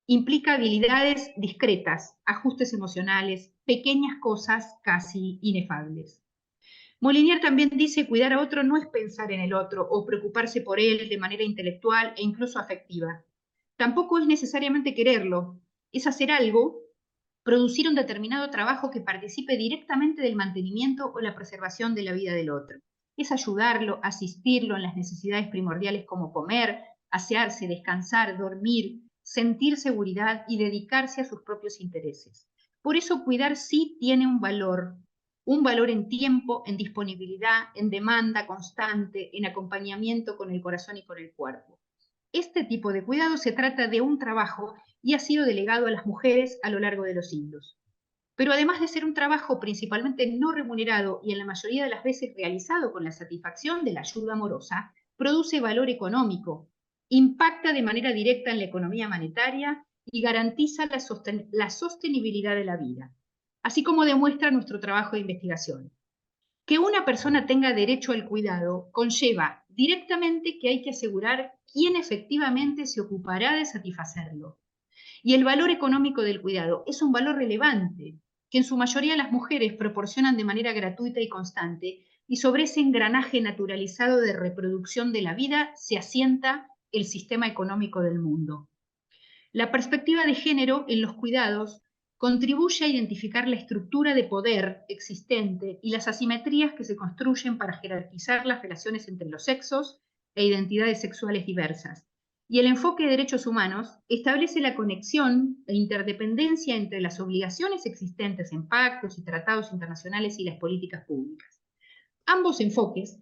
Implica habilidades discretas, ajustes emocionales, pequeñas cosas casi inefables. Molinier también dice: cuidar a otro no es pensar en el otro o preocuparse por él de manera intelectual e incluso afectiva. Tampoco es necesariamente quererlo, es hacer algo, producir un determinado trabajo que participe directamente del mantenimiento o la preservación de la vida del otro. Es ayudarlo, asistirlo en las necesidades primordiales como comer, asearse, descansar, dormir, sentir seguridad y dedicarse a sus propios intereses. Por eso cuidar sí tiene un valor en tiempo, en disponibilidad, en demanda constante, en acompañamiento con el corazón y con el cuerpo. Este tipo de cuidado se trata de un trabajo y ha sido delegado a las mujeres a lo largo de los siglos. Pero además de ser un trabajo principalmente no remunerado y en la mayoría de las veces realizado con la satisfacción de la ayuda amorosa, produce valor económico, impacta de manera directa en la economía monetaria y garantiza la sostenibilidad de la vida. así como demuestra nuestro trabajo de investigación. Que una persona tenga derecho al cuidado conlleva directamente que hay que asegurar quién efectivamente se ocupará de satisfacerlo. Y el valor económico del cuidado es un valor relevante, que en su mayoría las mujeres proporcionan de manera gratuita y constante, y sobre ese engranaje naturalizado de reproducción de la vida se asienta el sistema económico del mundo. La perspectiva de género en los cuidados contribuye a identificar la estructura de poder existente y las asimetrías que se construyen para jerarquizar las relaciones entre los sexos e identidades sexuales diversas. Y el enfoque de derechos humanos establece la conexión e interdependencia entre las obligaciones existentes en pactos y tratados internacionales y las políticas públicas. Ambos enfoques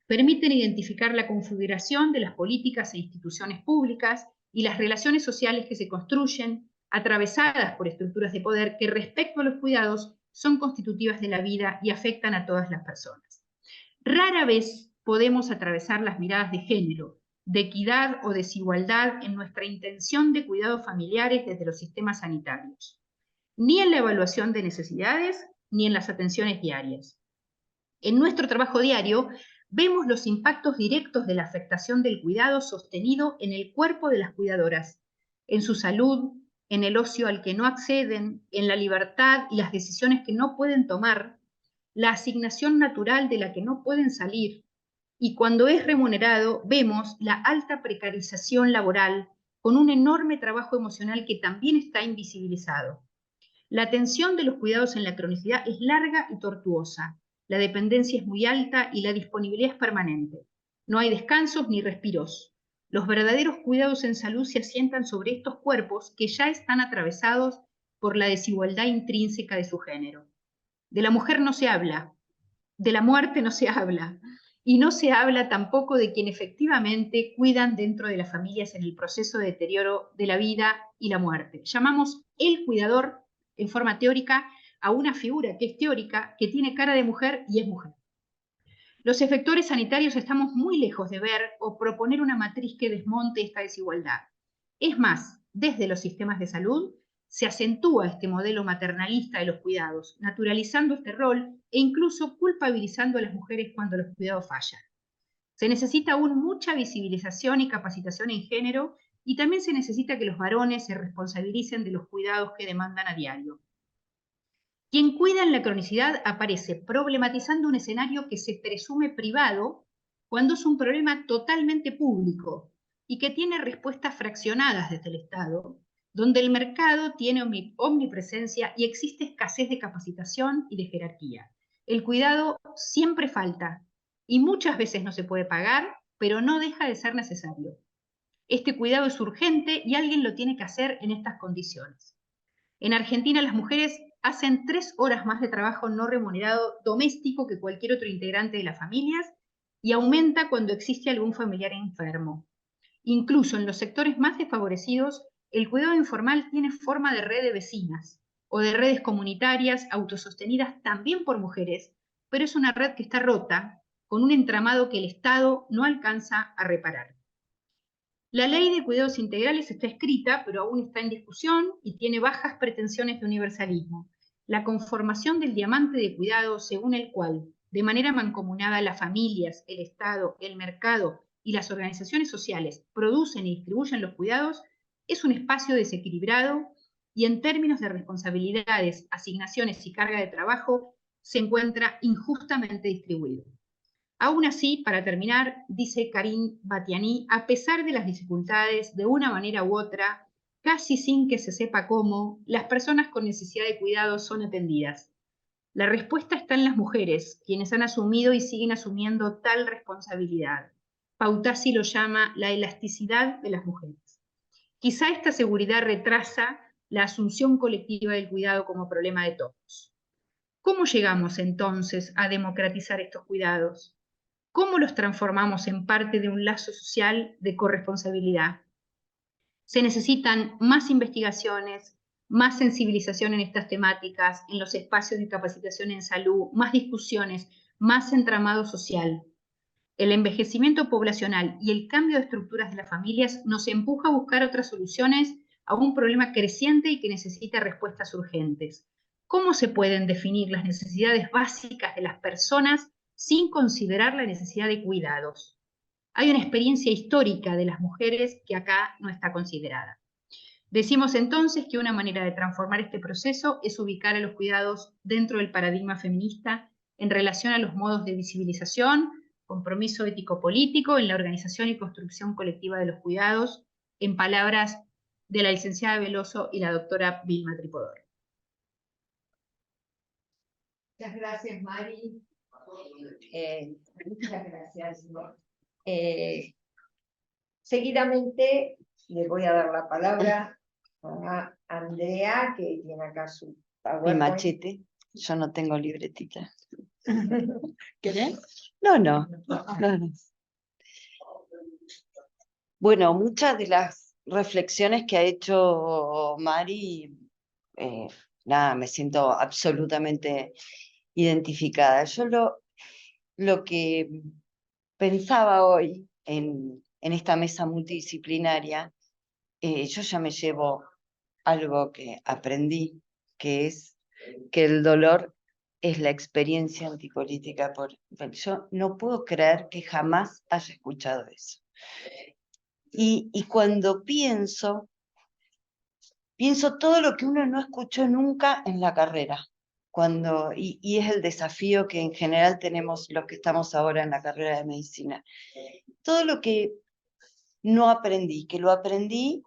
permiten identificar la configuración de las políticas e instituciones públicas y las relaciones sociales que se construyen, atravesadas por estructuras de poder que respecto a los cuidados son constitutivas de la vida y afectan a todas las personas. Rara vez podemos atravesar las miradas de género, de equidad o desigualdad en nuestra intención de cuidados familiares desde los sistemas sanitarios, ni en la evaluación de necesidades, ni en las atenciones diarias. En nuestro trabajo diario, vemos los impactos directos de la afectación del cuidado sostenido en el cuerpo de las cuidadoras, en su salud, en el ocio al que no acceden, en la libertad y las decisiones que no pueden tomar, la asignación natural de la que no pueden salir, y cuando es remunerado, vemos la alta precarización laboral con un enorme trabajo emocional que también está invisibilizado. La atención de los cuidados en la cronicidad es larga y tortuosa. La dependencia es muy alta y la disponibilidad es permanente. No hay descansos ni respiros. Los verdaderos cuidados en salud se asientan sobre estos cuerpos que ya están atravesados por la desigualdad intrínseca de su género. De la mujer no se habla, de la muerte no se habla, y no se habla tampoco de quien efectivamente cuidan dentro de las familias en el proceso de deterioro de la vida y la muerte. Llamamos el cuidador, en forma teórica, a una figura que es teórica, que tiene cara de mujer y es mujer. Los efectores sanitarios estamos muy lejos de ver o proponer una matriz que desmonte esta desigualdad. Es más, desde los sistemas de salud se acentúa este modelo maternalista de los cuidados, naturalizando este rol e incluso culpabilizando a las mujeres cuando los cuidados fallan. Se necesita aún mucha visibilización y capacitación en género, y también se necesita que los varones se responsabilicen de los cuidados que demandan a diario. Quien cuida en la cronicidad aparece problematizando un escenario que se presume privado cuando es un problema totalmente público y que tiene respuestas fraccionadas desde el Estado, donde el mercado tiene omnipresencia y existe escasez de capacitación y de jerarquía. El cuidado siempre falta y muchas veces no se puede pagar, pero no deja de ser necesario. Este cuidado es urgente y alguien lo tiene que hacer en estas condiciones. En Argentina las mujeres hacen 3 horas más de trabajo no remunerado doméstico que cualquier otro integrante de las familias y aumenta cuando existe algún familiar enfermo. Incluso en los sectores más desfavorecidos, el cuidado informal tiene forma de red de vecinas o de redes comunitarias autosostenidas también por mujeres, pero es una red que está rota, con un entramado que el Estado no alcanza a reparar. La ley de cuidados integrales está escrita, pero aún está en discusión y tiene bajas pretensiones de universalismo. La conformación del diamante de cuidado según el cual, de manera mancomunada, las familias, el Estado, el mercado y las organizaciones sociales producen y distribuyen los cuidados, es un espacio desequilibrado y en términos de responsabilidades, asignaciones y carga de trabajo, se encuentra injustamente distribuido. Aún así, para terminar, dice Karim Batiani, a pesar de las dificultades, de una manera u otra, casi sin que se sepa cómo, las personas con necesidad de cuidado son atendidas. La respuesta está en las mujeres, quienes han asumido y siguen asumiendo tal responsabilidad. Pautasi lo llama la elasticidad de las mujeres. Quizá esta seguridad retrasa la asunción colectiva del cuidado como problema de todos. ¿Cómo llegamos entonces a democratizar estos cuidados? ¿Cómo los transformamos en parte de un lazo social de corresponsabilidad? Se necesitan más investigaciones, más sensibilización en estas temáticas, en los espacios de capacitación en salud, más discusiones, más entramado social. El envejecimiento poblacional y el cambio de estructuras de las familias nos empuja a buscar otras soluciones a un problema creciente y que necesita respuestas urgentes. ¿Cómo se pueden definir las necesidades básicas de las personas sin considerar la necesidad de cuidados? Hay una experiencia histórica de las mujeres que acá no está considerada. Decimos entonces que una manera de transformar este proceso es ubicar a los cuidados dentro del paradigma feminista en relación a los modos de visibilización, compromiso ético-político en la organización y construcción colectiva de los cuidados, en palabras de la licenciada Veloso y la doctora Vilma Tripodoro. Muchas gracias, Mari. Muchas gracias. Seguidamente le voy a dar la palabra a Andrea, que tiene acá su Mi PowerPoint. machete, yo no tengo libretita. ¿Querés? No. Bueno, muchas de las reflexiones que ha hecho Mari, nada, me siento absolutamente identificada. Yo lo que pensaba hoy en esta mesa multidisciplinaria, yo ya me llevo algo que aprendí, que es que el dolor es la experiencia antipolítica. Yo no puedo creer que jamás haya escuchado eso. Y cuando pienso todo lo que uno no escuchó nunca en la carrera. Y es el desafío que en general tenemos los que estamos ahora en la carrera de medicina. Todo lo que no aprendí, que lo aprendí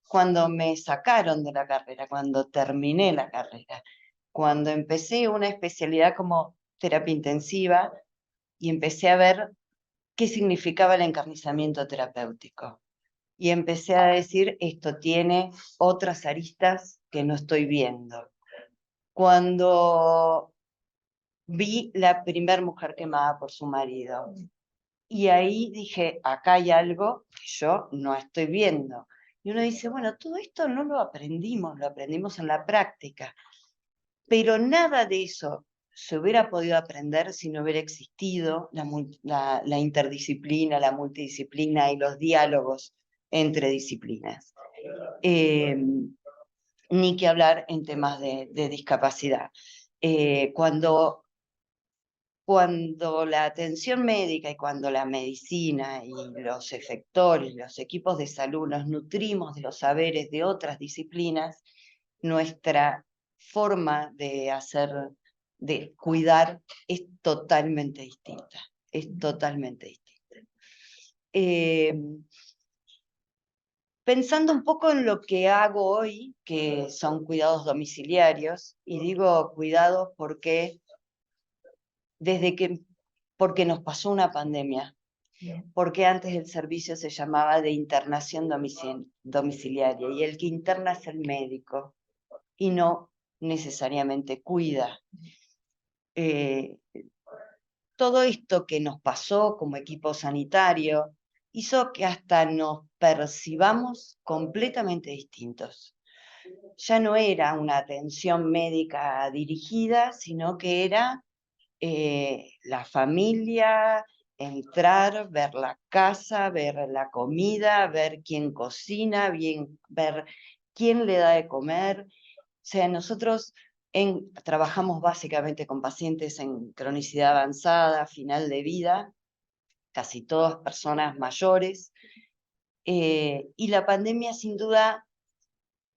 cuando me sacaron de la carrera, cuando terminé la carrera, cuando empecé una especialidad como terapia intensiva y empecé a ver qué significaba el encarnizamiento terapéutico. Y empecé a decir, esto tiene otras aristas que no estoy viendo. Cuando vi la primera mujer quemada por su marido, y ahí dije, acá hay algo que yo no estoy viendo. Y uno dice, bueno, todo esto no lo aprendimos en la práctica, pero nada de eso se hubiera podido aprender si no hubiera existido la interdisciplina, la multidisciplina y los diálogos entre disciplinas. Ni que hablar en temas de discapacidad. Cuando la atención médica y cuando la medicina y los efectores, los equipos de salud nos nutrimos de los saberes de otras disciplinas, nuestra forma de cuidar es totalmente distinta. Pensando un poco en lo que hago hoy, que son cuidados domiciliarios, y digo cuidados porque nos pasó una pandemia, porque antes el servicio se llamaba de internación domiciliaria, y el que interna es el médico, y no necesariamente cuida. Todo esto que nos pasó como equipo sanitario hizo que hasta nos percibamos completamente distintos. Ya no era una atención médica dirigida, sino que era la familia, entrar, ver la casa, ver la comida, ver quién cocina, ver quién le da de comer. O sea, nosotros trabajamos básicamente con pacientes en cronicidad avanzada, final de vida, casi todas personas mayores, y la pandemia sin duda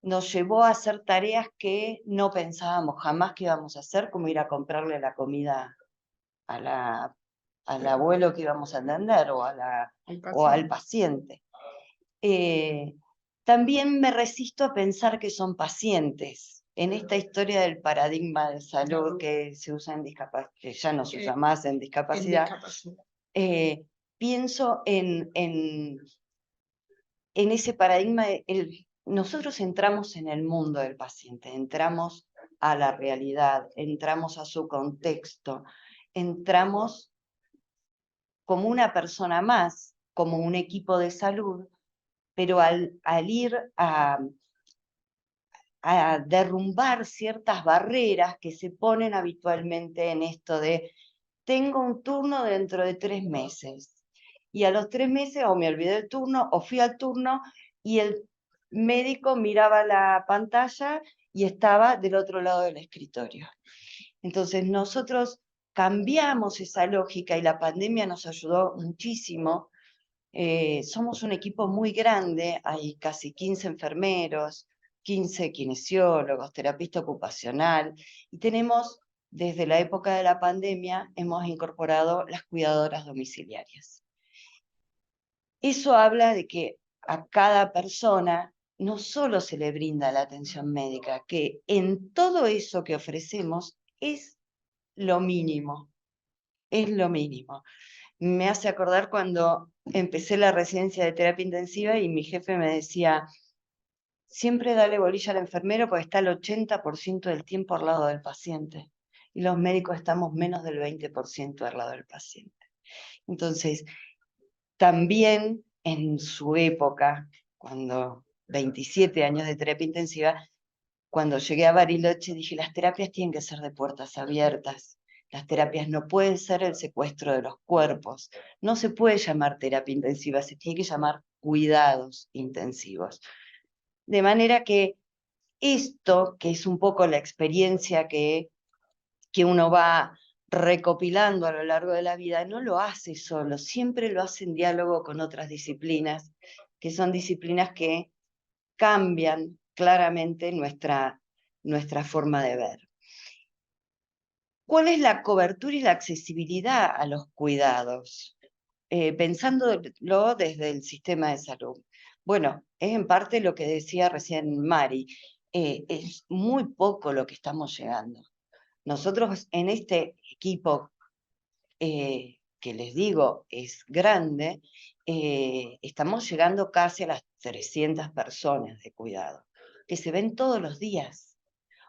nos llevó a hacer tareas que no pensábamos jamás que íbamos a hacer, como ir a comprarle la comida al abuelo que íbamos a atender o al paciente. También me resisto a pensar que son pacientes. En esta historia del paradigma de salud que se usa en discapacidad, que ya no se usa más en discapacidad, pienso en ese paradigma. Nosotros entramos en el mundo del paciente, entramos a la realidad, entramos a su contexto, entramos como una persona más, como un equipo de salud, pero al ir a derrumbar ciertas barreras que se ponen habitualmente en esto de tengo un turno dentro de 3 meses, y a los 3 meses o me olvidé del turno o fui al turno y el médico miraba la pantalla y estaba del otro lado del escritorio. Entonces nosotros cambiamos esa lógica y la pandemia nos ayudó muchísimo. Somos un equipo muy grande, hay casi 15 enfermeros, 15 kinesiólogos, terapista ocupacional, y tenemos, desde la época de la pandemia, hemos incorporado las cuidadoras domiciliarias. Eso habla de que a cada persona no solo se le brinda la atención médica, que en todo eso que ofrecemos es lo mínimo, es lo mínimo. Me hace acordar cuando empecé la residencia de terapia intensiva y mi jefe me decía, siempre dale bolilla al enfermero porque está el 80% del tiempo al lado del paciente. Y los médicos estamos menos del 20% al lado del paciente. Entonces, también en su época, cuando 27 años de terapia intensiva, cuando llegué a Bariloche dije, las terapias tienen que ser de puertas abiertas. Las terapias no pueden ser el secuestro de los cuerpos. No se puede llamar terapia intensiva, se tiene que llamar cuidados intensivos. De manera que esto, que es un poco la experiencia que uno va recopilando a lo largo de la vida, no lo hace solo, siempre lo hace en diálogo con otras disciplinas, que son disciplinas que cambian claramente nuestra forma de ver. ¿Cuál es la cobertura y la accesibilidad a los cuidados? Pensándolo desde el sistema de salud. Bueno, es en parte lo que decía recién Mari, es muy poco lo que estamos llegando. Nosotros en este equipo, que les digo es grande, estamos llegando casi a las 300 personas de cuidado, que se ven todos los días.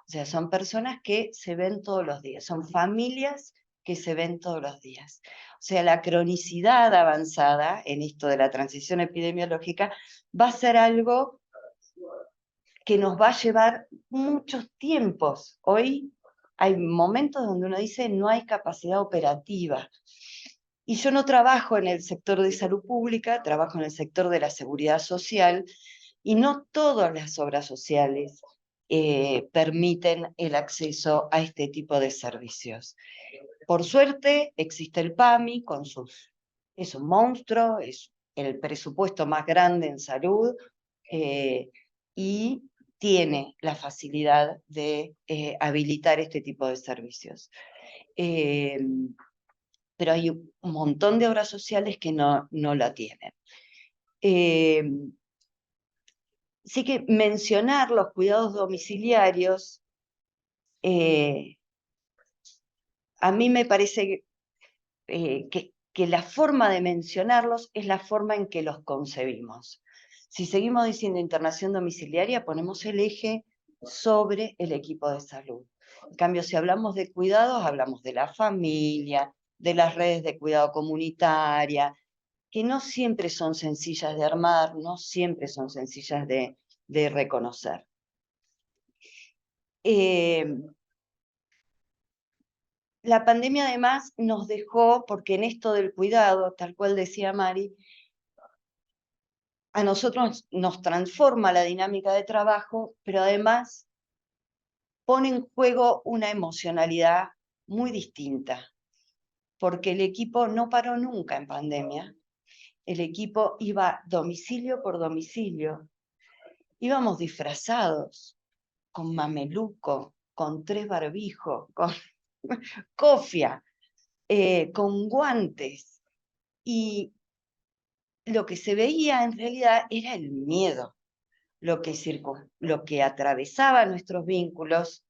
O sea, son personas que se ven todos los días, son familias que se ven todos los días. O sea, la cronicidad avanzada en esto de la transición epidemiológica va a ser algo que nos va a llevar muchos tiempos. Hoy hay momentos donde uno dice no hay capacidad operativa. Y yo no trabajo en el sector de salud pública, trabajo en el sector de la seguridad social, y no todas las obras sociales permiten el acceso a este tipo de servicios. Por suerte existe el PAMI, es un monstruo, es el presupuesto más grande en salud, y tiene la facilidad de habilitar este tipo de servicios. Pero hay un montón de obras sociales que no la tienen. Así que mencionar los cuidados domiciliarios, a mí me parece que la forma de mencionarlos es la forma en que los concebimos. Si seguimos diciendo internación domiciliaria, ponemos el eje sobre el equipo de salud. En cambio, si hablamos de cuidados, hablamos de la familia, de las redes de cuidado comunitaria, que no siempre son sencillas de armar, no siempre son sencillas de reconocer. La pandemia además nos dejó, porque en esto del cuidado, tal cual decía Mari, a nosotros nos transforma la dinámica de trabajo, pero además pone en juego una emocionalidad muy distinta, porque el equipo no paró nunca en pandemia. El equipo iba domicilio por domicilio. Íbamos disfrazados, con mameluco, con 3 barbijos, con cofia, con guantes. Y lo que se veía en realidad era el miedo, lo que atravesaba nuestros vínculos,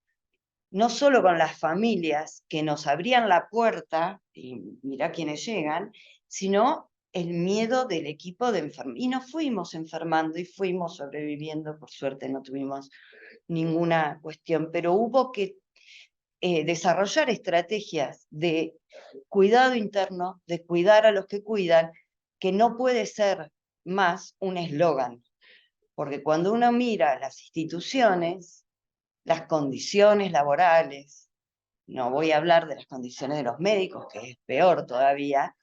no solo con las familias que nos abrían la puerta, y mirá quiénes llegan, sino el miedo del equipo de enfermería. Y nos fuimos enfermando y fuimos sobreviviendo, por suerte no tuvimos ninguna cuestión, pero hubo que desarrollar estrategias de cuidado interno, de cuidar a los que cuidan, que no puede ser más un eslogan, porque cuando uno mira las instituciones, las condiciones laborales, no voy a hablar de las condiciones de los médicos, que es peor todavía,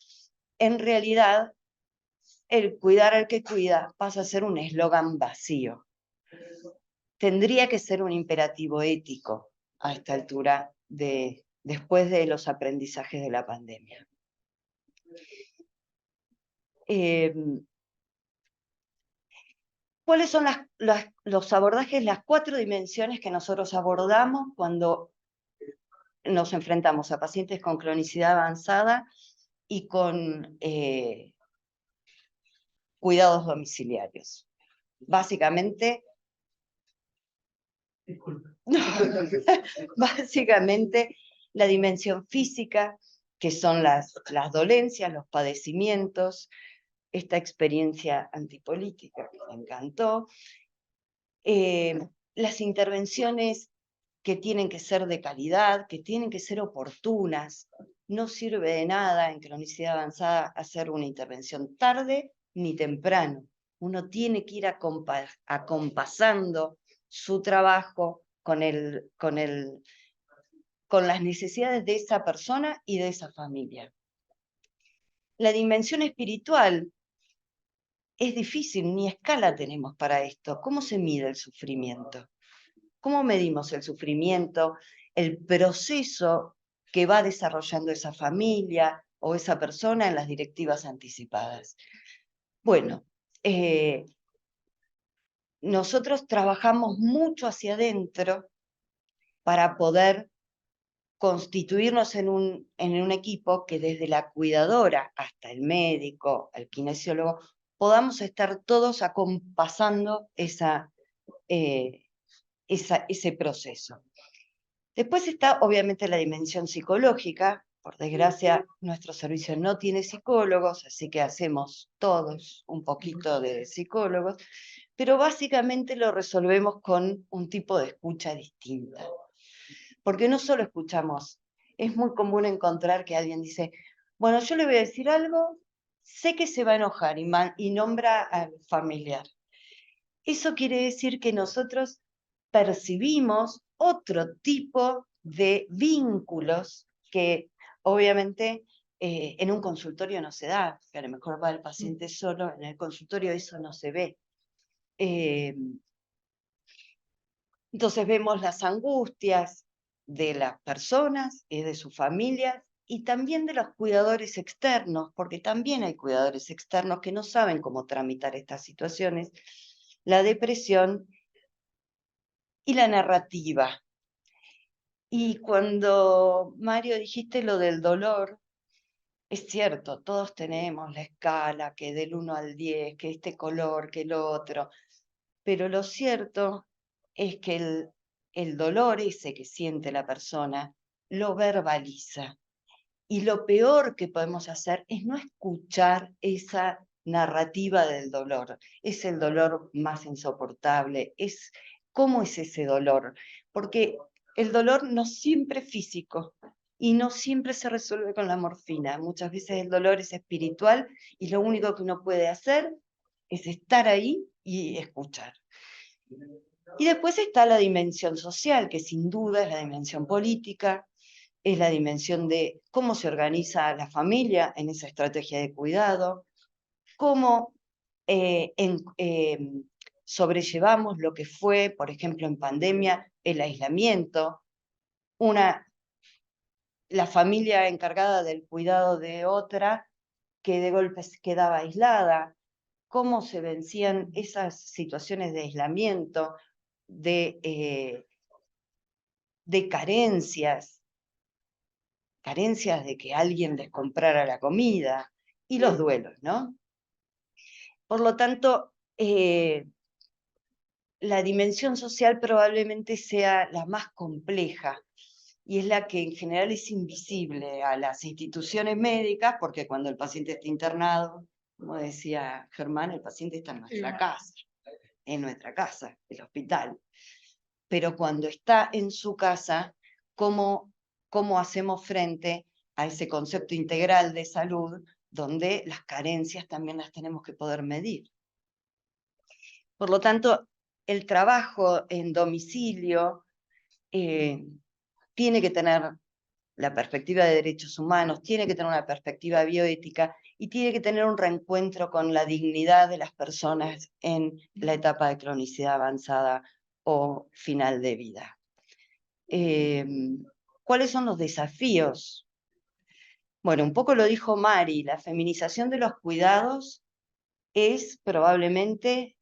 en realidad el cuidar al que cuida pasa a ser un eslogan vacío. tendría que ser un imperativo ético a esta altura, después de los aprendizajes de la pandemia. ¿Cuáles son los abordajes, las 4 dimensiones que nosotros abordamos cuando nos enfrentamos a pacientes con cronicidad avanzada y con cuidados domiciliarios? Básicamente, básicamente la dimensión física, que son las dolencias, los padecimientos, esta experiencia antipolítica que me encantó, las intervenciones que tienen que ser de calidad, que tienen que ser oportunas. No sirve de nada en cronicidad avanzada hacer una intervención tarde ni temprano. Uno tiene que ir acompasando su trabajo con las necesidades de esa persona y de esa familia. La dimensión espiritual es difícil, ni escala tenemos para esto. ¿Cómo se mide el sufrimiento? ¿Cómo medimos el sufrimiento, el proceso que va desarrollando esa familia o esa persona en las directivas anticipadas? Bueno, nosotros trabajamos mucho hacia adentro para poder constituirnos en un equipo que desde la cuidadora hasta el médico, el kinesiólogo, podamos estar todos acompasando ese proceso. Después está obviamente la dimensión psicológica. Por desgracia, nuestro servicio no tiene psicólogos, así que hacemos todos un poquito de psicólogos, pero básicamente lo resolvemos con un tipo de escucha distinta. Porque no solo escuchamos, es muy común encontrar que alguien dice, bueno, yo le voy a decir algo, sé que se va a enojar y nombra al familiar. Eso quiere decir que nosotros percibimos otro tipo de vínculos que obviamente en un consultorio no se da, que a lo mejor va el paciente solo, en el consultorio eso no se ve. Entonces vemos las angustias de las personas y de sus familias y también de los cuidadores externos, porque también hay cuidadores externos que no saben cómo tramitar estas situaciones, la depresión y la narrativa. Y cuando, Mario, dijiste lo del dolor, es cierto, todos tenemos la escala, que del 1 al 10, que este color, que el otro, pero lo cierto es que el dolor ese que siente la persona lo verbaliza. Y lo peor que podemos hacer es no escuchar esa narrativa del dolor. Es el dolor más insoportable. ¿Cómo es ese dolor? Porque el dolor no siempre es físico y no siempre se resuelve con la morfina. Muchas veces el dolor es espiritual y lo único que uno puede hacer es estar ahí y escuchar. Y después está la dimensión social, que sin duda es la dimensión política, es la dimensión de cómo se organiza la familia en esa estrategia de cuidado, cómo sobrellevamos lo que fue, por ejemplo, en pandemia, el aislamiento, la familia encargada del cuidado de otra que de golpe quedaba aislada, cómo se vencían esas situaciones de aislamiento, de carencias de que alguien les comprara la comida, y los duelos, ¿no? Por lo tanto, la dimensión social probablemente sea la más compleja, y es la que en general es invisible a las instituciones médicas, porque cuando el paciente está internado, como decía Germán, el paciente está en nuestra casa, el hospital. Pero cuando está en su casa, ¿cómo hacemos frente a ese concepto integral de salud, donde las carencias también las tenemos que poder medir? Por lo tanto, el trabajo en domicilio tiene que tener la perspectiva de derechos humanos, tiene que tener una perspectiva bioética y tiene que tener un reencuentro con la dignidad de las personas en la etapa de cronicidad avanzada o final de vida. ¿Cuáles son los desafíos? Bueno, un poco lo dijo Mari, la feminización de los cuidados es probablemente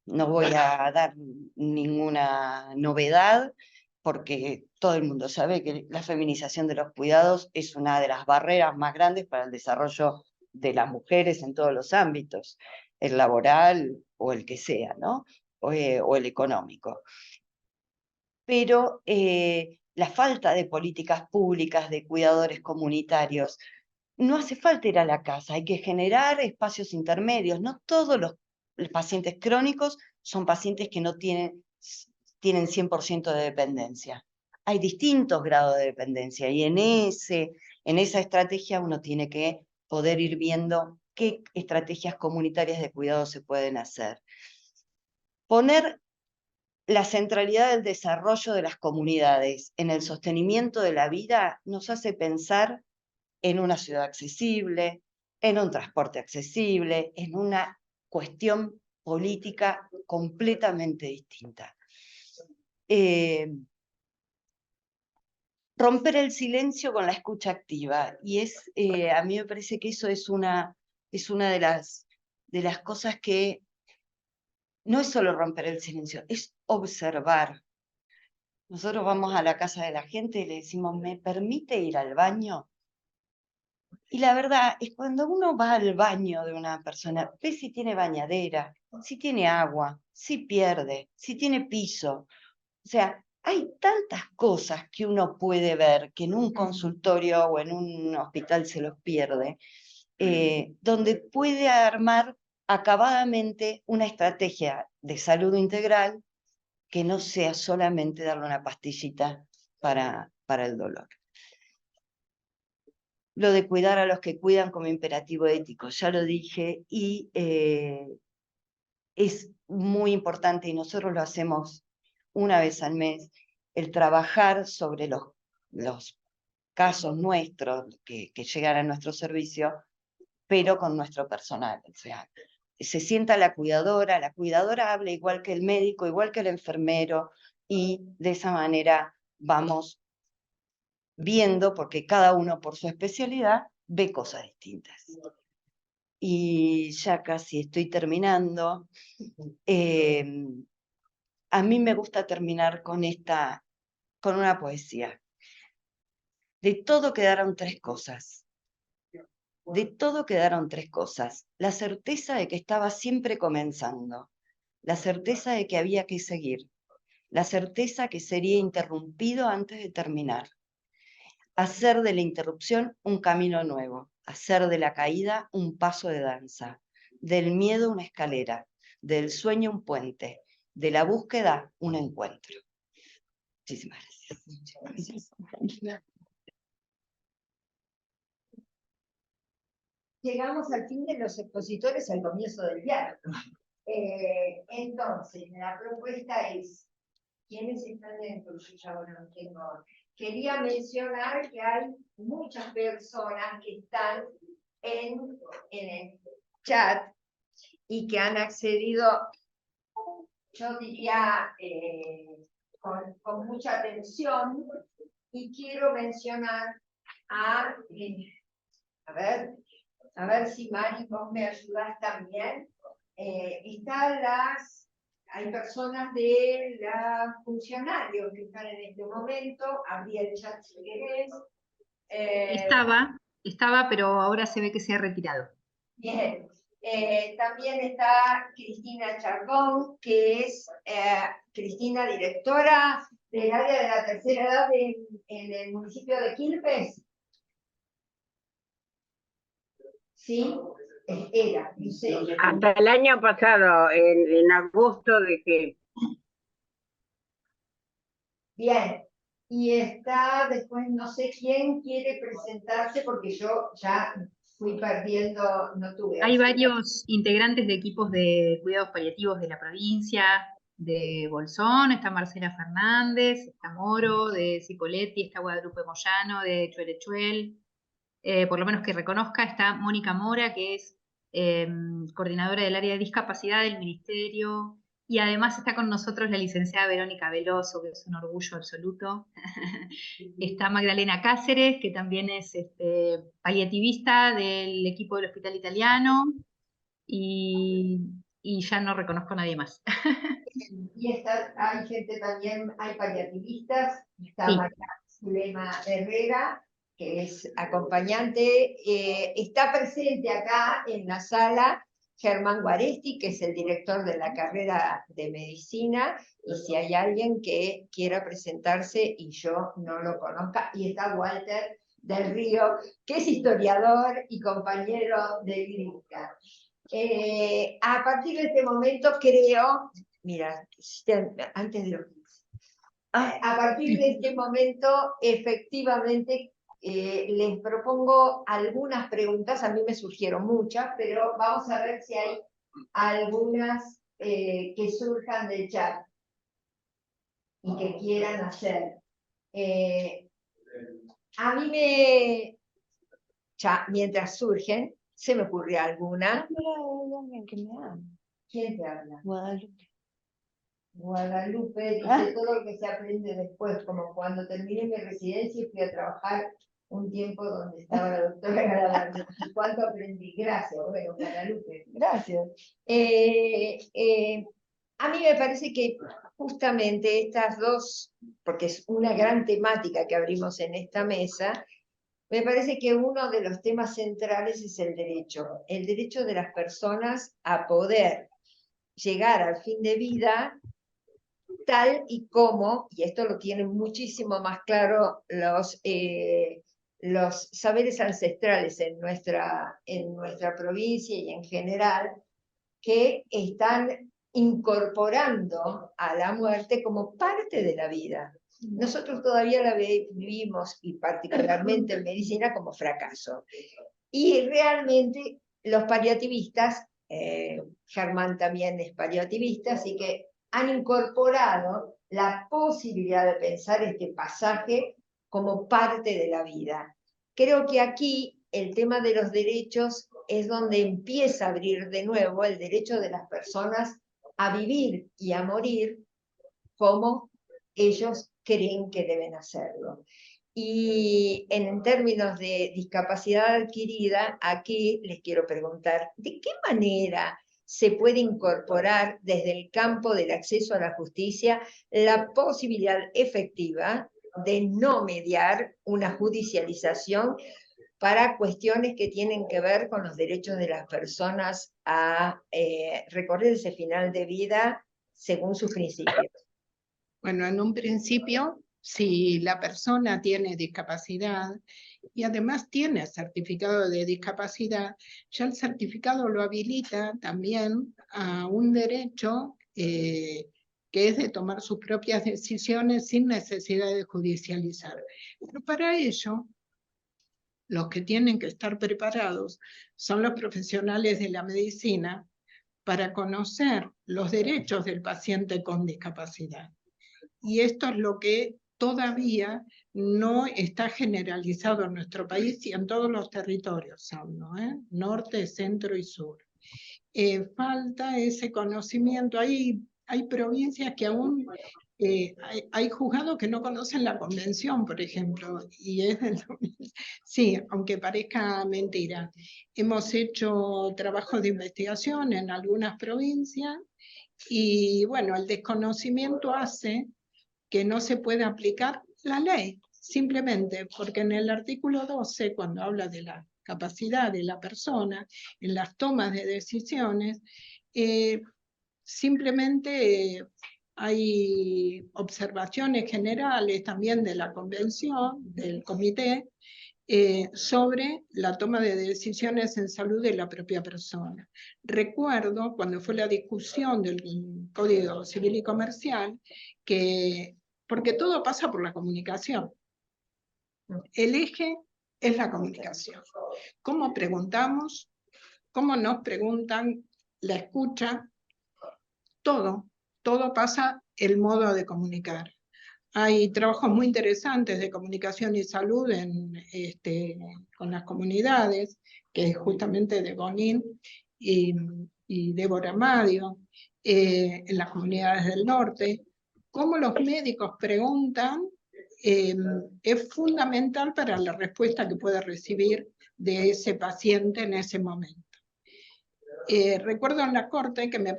no voy a dar ninguna novedad, porque todo el mundo sabe que la feminización de los cuidados es una de las barreras más grandes para el desarrollo de las mujeres en todos los ámbitos, el laboral o el que sea, ¿no? O el económico. Pero la falta de políticas públicas de cuidadores comunitarios, no hace falta ir a la casa, hay que generar espacios intermedios. No todos los pacientes crónicos son pacientes que no tienen 100% de dependencia. Hay distintos grados de dependencia y en esa estrategia uno tiene que poder ir viendo qué estrategias comunitarias de cuidado se pueden hacer. Poner la centralidad del desarrollo de las comunidades en el sostenimiento de la vida nos hace pensar en una ciudad accesible, en un transporte accesible, en una cuestión política completamente distinta. Romper el silencio con la escucha activa, y a mí me parece que eso es una de las cosas que no es solo romper el silencio, es observar. Nosotros vamos a la casa de la gente y le decimos, ¿me permite ir al baño? Y la verdad es cuando uno va al baño de una persona, ve si tiene bañadera, si tiene agua, si pierde, si tiene piso. O sea, hay tantas cosas que uno puede ver que en un consultorio o en un hospital se los pierde, donde puede armar acabadamente una estrategia de salud integral que no sea solamente darle una pastillita para el dolor. Lo de cuidar a los que cuidan como imperativo ético, ya lo dije, y es muy importante, y nosotros lo hacemos una vez al mes, el trabajar sobre los casos nuestros que llegan a nuestro servicio, pero con nuestro personal. O sea, se sienta la cuidadora habla igual que el médico, igual que el enfermero, y de esa manera vamos viendo, porque cada uno por su especialidad ve cosas distintas. Y ya casi estoy terminando. A mí me gusta terminar con una poesía. De todo quedaron tres cosas. De todo quedaron tres cosas. La certeza de que estaba siempre comenzando. La certeza de que había que seguir. La certeza que sería interrumpido antes de terminar. Hacer de la interrupción un camino nuevo. Hacer de la caída un paso de danza. Del miedo una escalera. Del sueño un puente. De la búsqueda un encuentro. Muchísimas gracias. Llegamos al fin de los expositores al comienzo del diálogo. Entonces, la propuesta es, ¿quiénes están dentro? Yo ya ahora no tengo. Quería mencionar que hay muchas personas que están en el chat y que han accedido, yo diría, con mucha atención, y quiero mencionar a ver si Mari, vos me ayudás también. Hay personas de los funcionarios que están en este momento, abrí el chat si querés. Estaba, pero ahora se ve que se ha retirado. Bien. También está Cristina Chardón, que es Cristina, directora del área de la tercera edad en el municipio de Quilmes. Sí, era, no sé. Hasta el año pasado, en agosto de que... Bien, y está después, no sé quién quiere presentarse porque yo ya fui perdiendo, no tuve. Hay varios integrantes de equipos de cuidados paliativos de la provincia de Bolsón. Está Marcela Fernández, está Moro, de Cipolletti, está Guadalupe Moyano, de Chuerechuel. Por lo menos que reconozca, está Mónica Mora, que es coordinadora del área de discapacidad del Ministerio, Y además está con nosotros la licenciada Verónica Veloso, que es un orgullo absoluto. Está Magdalena Cáceres, que también es paliativista del equipo del Hospital Italiano. Y ya no reconozco a nadie más. Y hay gente también, hay paliativistas, está Sí. María Zulema Herrera, que es acompañante, está presente acá en la sala Germán Guaresti, que es el director de la carrera de medicina, y si hay alguien que quiera presentarse y yo no lo conozca, y está Walter del Río, que es historiador y compañero de Grinca. A partir de este momento creo, mira, antes de los 15, a partir de este momento efectivamente les propongo algunas preguntas, a mí me surgieron muchas, pero vamos a ver si hay algunas que surjan del chat y que quieran hacer. A mí ya mientras surgen, se me ocurrió alguna. ¿Quién te habla? Guadalupe. Guadalupe dice todo lo que se aprende después, como cuando terminé mi residencia y fui a trabajar un tiempo donde estaba la doctora Galavaglia. ¿Cuánto aprendí? Gracias, bueno, Guadalupe. Gracias. A mí me parece que justamente estas dos, porque es una gran temática que abrimos en esta mesa, me parece que uno de los temas centrales es el derecho de las personas a poder llegar al fin de vida tal y como, y esto lo tienen muchísimo más claro los saberes ancestrales en nuestra provincia y en general, que están incorporando a la muerte como parte de la vida. Nosotros todavía la vivimos, y particularmente en medicina, como fracaso. Y realmente los paliativistas, Germán también es paliativista, así que han incorporado la posibilidad de pensar este pasaje como parte de la vida. Creo que aquí el tema de los derechos es donde empieza a abrir de nuevo el derecho de las personas a vivir y a morir como ellos creen que deben hacerlo. Y en términos de discapacidad adquirida, aquí les quiero preguntar, ¿de qué manera se puede incorporar desde el campo del acceso a la justicia la posibilidad efectiva de no mediar una judicialización para cuestiones que tienen que ver con los derechos de las personas a recorrer ese final de vida según sus principios? Bueno, en un principio, si la persona tiene discapacidad y además tiene certificado de discapacidad, ya el certificado lo habilita también a un derecho que es de tomar sus propias decisiones sin necesidad de judicializar. Pero para ello, los que tienen que estar preparados son los profesionales de la medicina para conocer los derechos del paciente con discapacidad. Y esto es lo que todavía no está generalizado en nuestro país y en todos los territorios, ¿no? Norte, centro y sur. Falta ese conocimiento. Hay provincias que aún hay juzgados que no conocen la convención, por ejemplo, y es sí, aunque parezca mentira. Hemos hecho trabajos de investigación en algunas provincias y bueno, el desconocimiento hace que no se pueda aplicar la ley, simplemente porque en el artículo 12, cuando habla de la capacidad de la persona en las tomas de decisiones, simplemente hay observaciones generales también de la convención, del comité, sobre la toma de decisiones en salud de la propia persona. Recuerdo cuando fue la discusión del Código Civil y Comercial, porque todo pasa por la comunicación. El eje es la comunicación. ¿Cómo preguntamos? ¿Cómo nos preguntan? La escucha. Todo pasa el modo de comunicar. Hay trabajos muy interesantes de comunicación y salud con las comunidades, que es justamente de Bonín y Débora Madio, en las comunidades del norte. Cómo los médicos preguntan es fundamental para la respuesta que puede recibir de ese paciente en ese momento. Recuerdo en la corte que me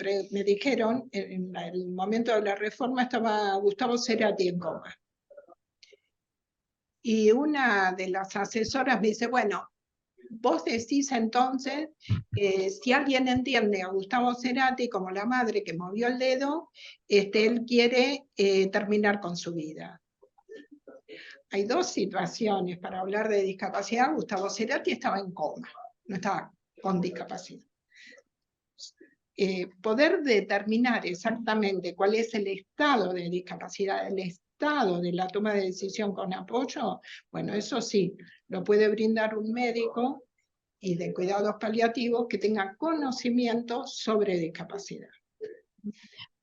dijeron, en el momento de la reforma estaba Gustavo Cerati en coma. Y una de las asesoras me dice, bueno, vos decís entonces, si alguien entiende a Gustavo Cerati como la madre que movió el dedo, él quiere terminar con su vida. Hay dos situaciones para hablar de discapacidad. Gustavo Cerati estaba en coma, no estaba con discapacidad. Poder determinar exactamente cuál es el estado de discapacidad, el estado de la toma de decisión con apoyo, bueno, eso sí, lo puede brindar un médico y de cuidados paliativos que tenga conocimiento sobre discapacidad.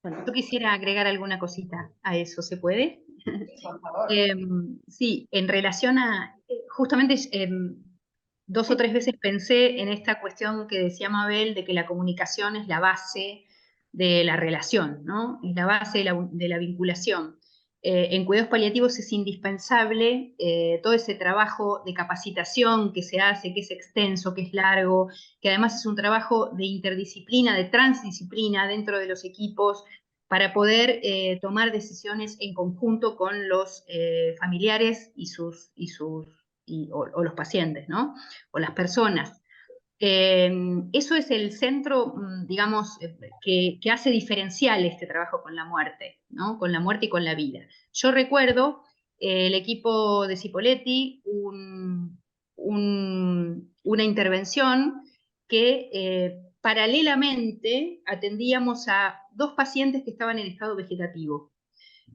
Bueno, yo quisiera agregar alguna cosita a eso, ¿se puede? Por favor. Sí, en relación a, justamente 2 o 3 veces pensé en esta cuestión que decía Mabel, de que la comunicación es la base de la relación, ¿no? Es la base de la vinculación. En cuidados paliativos es indispensable todo ese trabajo de capacitación que se hace, que es extenso, que es largo, que además es un trabajo de interdisciplina, de transdisciplina dentro de los equipos, para poder tomar decisiones en conjunto con los familiares o los pacientes, ¿no? O las personas. Eso es el centro, digamos, que hace diferencial este trabajo con la muerte, ¿no? Con la muerte y con la vida. Yo recuerdo el equipo de Cipolletti, una intervención que paralelamente atendíamos a 2 pacientes que estaban en estado vegetativo.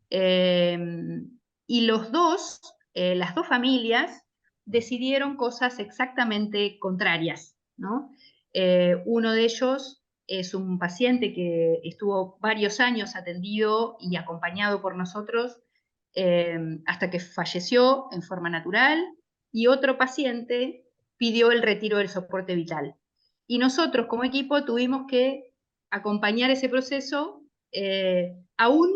Y las dos familias decidieron cosas exactamente contrarias, ¿no? Uno de ellos es un paciente que estuvo varios años atendido y acompañado por nosotros hasta que falleció en forma natural, y otro paciente pidió el retiro del soporte vital. Y nosotros como equipo tuvimos que acompañar ese proceso aún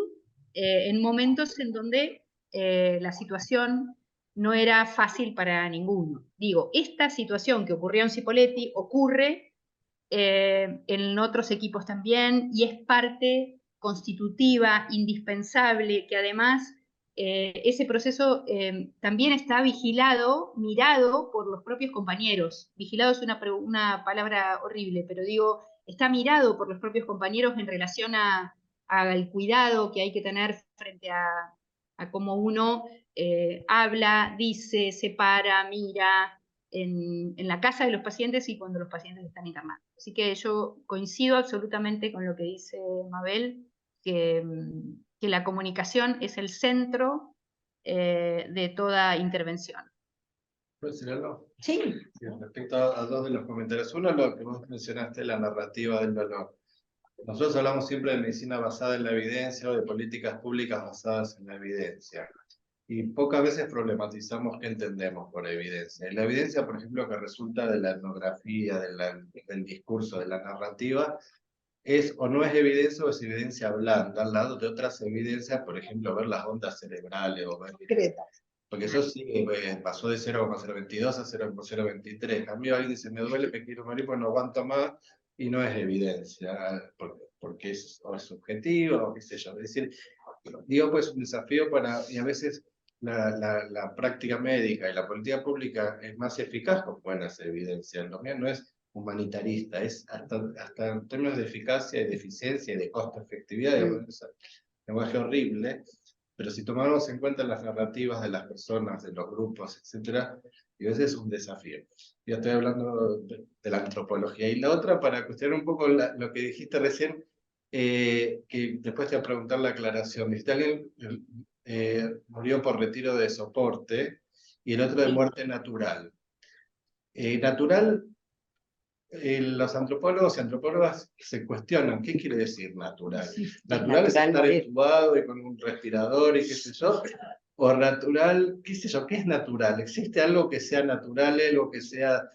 en momentos en donde la situación no era fácil para ninguno. Digo, esta situación que ocurrió en Cipolletti ocurre en otros equipos también, y es parte constitutiva, indispensable, que además ese proceso también está vigilado, mirado por los propios compañeros. Vigilado es una palabra horrible, pero digo, está mirado por los propios compañeros en relación al cuidado que hay que tener frente a cómo uno habla, dice, se para, mira en la casa de los pacientes y cuando los pacientes están internados. Así que yo coincido absolutamente con lo que dice Mabel, que la comunicación es el centro de toda intervención. ¿Puedo decir algo? Sí. Sí, respecto a 2 de los comentarios. Uno, lo que vos mencionaste, la narrativa del dolor. Nosotros hablamos siempre de medicina basada en la evidencia o de políticas públicas basadas en la evidencia. Y pocas veces problematizamos qué entendemos por evidencia. Y la evidencia, por ejemplo, que resulta de la etnografía, del discurso, de la narrativa, es o no es evidencia o es evidencia blanda, al lado de otras evidencias, por ejemplo, ver las ondas cerebrales o ver... Porque eso sí pasó de 0,022 a 0,023. En cambio, alguien dice, me duele, me quiero morir, pues no aguanto más, y no es evidencia, porque es subjetivo, o qué sé yo. Es decir, digo, pues un desafío y a veces la práctica médica y la política pública es más eficaz con buenas evidencias. Lo mío no es humanitarista, es hasta en términos de eficacia y de eficiencia y de costo-efectividad, es un lenguaje horrible. Pero si tomamos en cuenta las narrativas de las personas, de los grupos, etc., y a veces es un desafío. Yo estoy hablando de la antropología. Y la otra, para cuestionar un poco lo que dijiste recién, que después te voy a preguntar la aclaración. Dijiste, alguien murió por retiro de soporte y el otro de muerte natural. Natural, los antropólogos y antropólogas se cuestionan, ¿qué quiere decir natural? ¿Natural es estar entubado y con un respirador y qué sé yo? ¿O natural, qué sé yo, qué es natural? ¿Existe algo que sea natural, algo que sea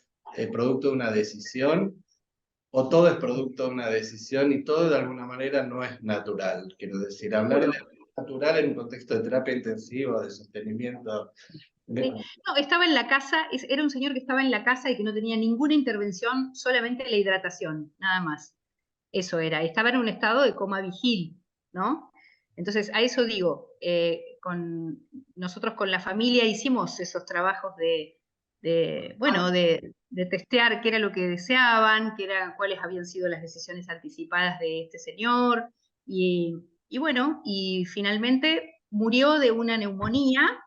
producto de una decisión? o todo es producto de una decisión y todo de alguna manera no es natural. Quiero decir, hablar de natural en un contexto de terapia intensiva, de sostenimiento. Sí. No, estaba en la casa, era un señor que estaba en la casa y que no tenía ninguna intervención, solamente la hidratación, nada más. Eso era, estaba en un estado de coma vigil, ¿no? Entonces, a eso digo, nosotros con la familia hicimos esos trabajos de testear qué era lo que deseaban, cuáles habían sido las decisiones anticipadas de este señor, y bueno, y finalmente murió de una neumonía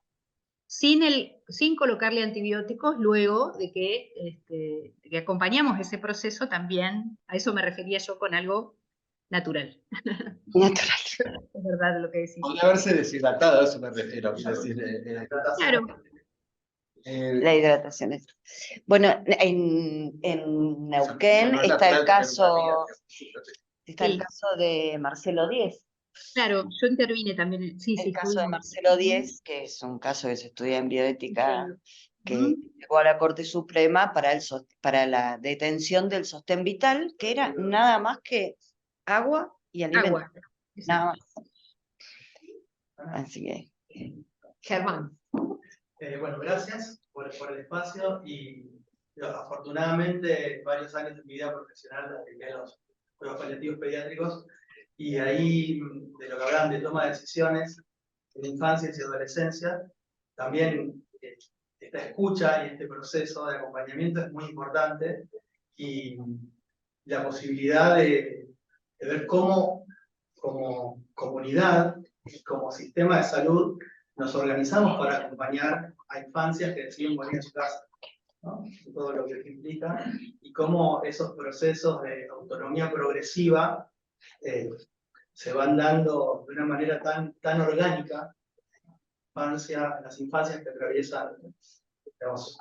sin colocarle antibióticos, luego de que acompañamos ese proceso también, a eso me refería yo con algo natural. Natural. Es verdad lo que decís. Podría haberse deshidratado, a eso me refiero. Es decir, Claro. La hidratación es. Bueno, en Neuquén no es está el natural tener una caso, vida. está el Sí. caso de Marcelo Díez. Claro, yo intervine también. Sí, El caso de estuvimos. Marcelo Díez, que es un caso que se estudia en bioética, que Ujú. llegó a la Corte Suprema para la detención del sostén vital, que era nada más que agua y alimento. Agua. Nada más. Así que. Germán. Bueno, gracias por el espacio y afortunadamente varios años de mi vida profesional la dediqué a los cuidados paliativos pediátricos y ahí de lo que hablan de toma de decisiones en infancia y adolescencia, también esta escucha y este proceso de acompañamiento es muy importante y la posibilidad de ver cómo como comunidad, como sistema de salud, nos organizamos para acompañar a infancias que deciden morir en su casa, ¿no? Todo lo que implica, y cómo esos procesos de autonomía progresiva se van dando de una manera tan orgánica en las infancias que atraviesan, digamos,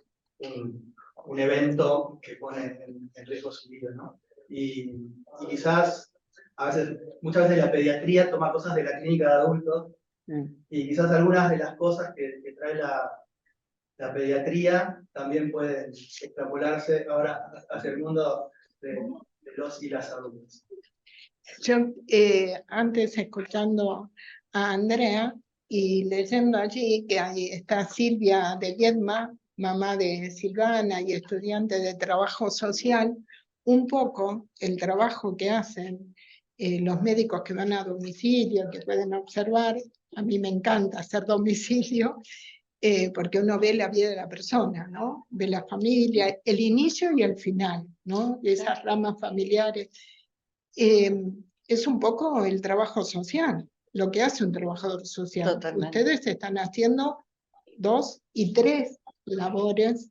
un evento que pone en riesgo su vida, ¿no? Y quizás, muchas veces la pediatría toma cosas de la clínica de adultos, y quizás algunas de las cosas que trae la pediatría también pueden extrapolarse ahora hacia el mundo de los y las adultas. Yo antes escuchando a Andrea y leyendo allí que ahí está Silvia de Viedma, mamá de Silvana y estudiante de trabajo social, un poco el trabajo que hacen los médicos que van a domicilio, que pueden observar, a mí me encanta hacer domicilio, porque uno ve la vida de la persona, ¿no? Ve la familia, el inicio y el final, ¿no? Esas ramas familiares. Es un poco el trabajo social, lo que hace un trabajador social. Totalmente. Ustedes están haciendo 2 y 3 labores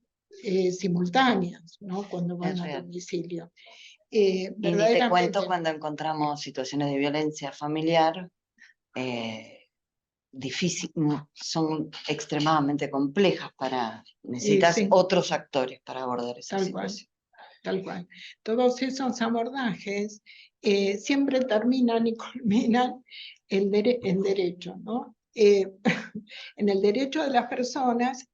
simultáneas, ¿no? Cuando van a domicilio. Y ni te cuento Verdaderamente. cuando encontramos situaciones de violencia familiar, difícil, son extremadamente complejas necesitas Sí. otros actores para abordar esa Tal situación. Tal cual. Todos esos abordajes siempre terminan y culminan en derecho, ¿no? En el derecho de las personas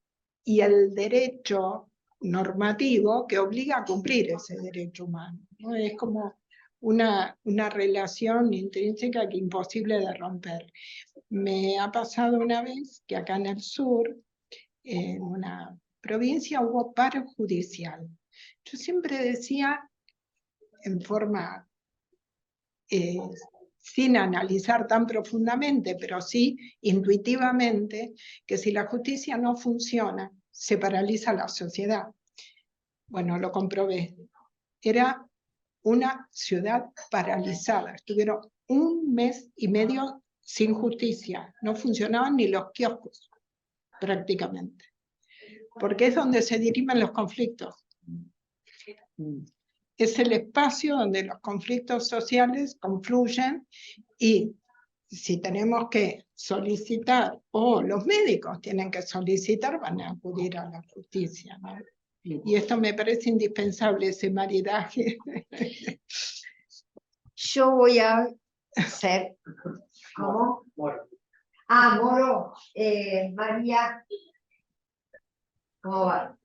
y el derecho normativo que obliga a cumplir ese derecho humano, ¿no? Es como una relación intrínseca que es imposible de romper. Me ha pasado una vez que acá en el sur, en una provincia, hubo paro judicial. Yo siempre decía, en forma sin analizar tan profundamente, pero sí intuitivamente, que si la justicia no funciona, se paraliza la sociedad. Bueno, lo comprobé. Era una ciudad paralizada. Estuvieron 1 mes y medio sin justicia. No funcionaban ni los kioscos, prácticamente. Porque es donde se dirimen los conflictos. Es el espacio donde los conflictos sociales confluyen y si tenemos que solicitar, o los médicos tienen que solicitar, van a acudir a la justicia, ¿no? Y esto me parece indispensable, ese maridaje. Yo voy a hacer, ¿cómo? Bueno, Moro, María, ¿cómo va?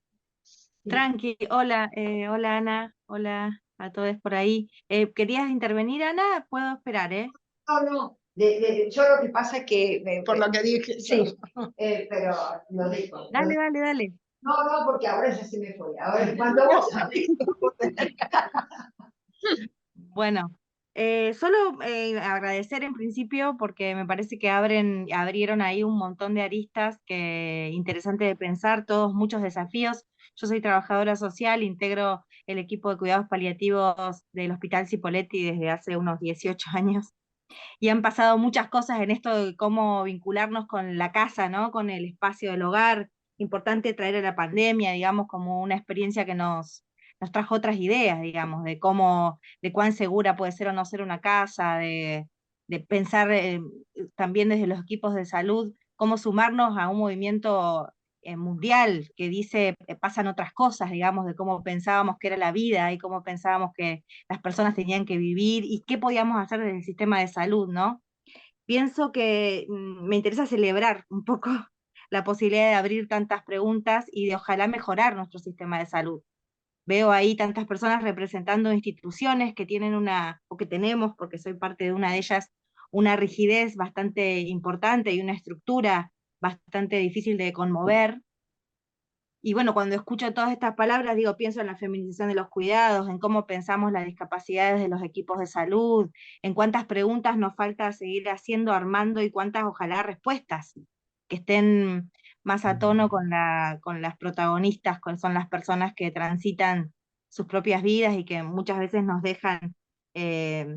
Tranqui, hola, hola Ana, hola a todos por ahí. ¿Querías intervenir, Ana? Puedo esperar, ¿eh? No, yo lo que pasa es que... Por lo que dije. Sí, pero lo digo. Dale. No, porque ahora ya se me fue. Ahora cuando vos hablís, Bueno, solo agradecer en principio porque me parece que abrieron ahí un montón de aristas que interesante de pensar, todos muchos desafíos. Yo soy trabajadora social, integro el equipo de cuidados paliativos del Hospital Cipolletti desde hace unos 18 años y han pasado muchas cosas en esto de cómo vincularnos con la casa, ¿no? Con el espacio del hogar. Importante traer a la pandemia, digamos, como una experiencia que nos trajo otras ideas, digamos, de cómo, de cuán segura puede ser o no ser una casa, de pensar también desde los equipos de salud, cómo sumarnos a un movimiento mundial que dice, pasan otras cosas, digamos, de cómo pensábamos que era la vida y cómo pensábamos que las personas tenían que vivir y qué podíamos hacer desde el sistema de salud, ¿no? Pienso que me interesa celebrar un poco la posibilidad de abrir tantas preguntas y de ojalá mejorar nuestro sistema de salud. Veo ahí tantas personas representando instituciones que tienen o que tenemos, porque soy parte de una de ellas, una rigidez bastante importante y una estructura bastante difícil de conmover. Y bueno, cuando escucho todas estas palabras, digo, pienso en la feminización de los cuidados, en cómo pensamos las discapacidades de los equipos de salud, en cuántas preguntas nos falta seguir haciendo, armando y cuántas ojalá respuestas que estén más a tono con las protagonistas, son las personas que transitan sus propias vidas y que muchas veces nos dejan eh,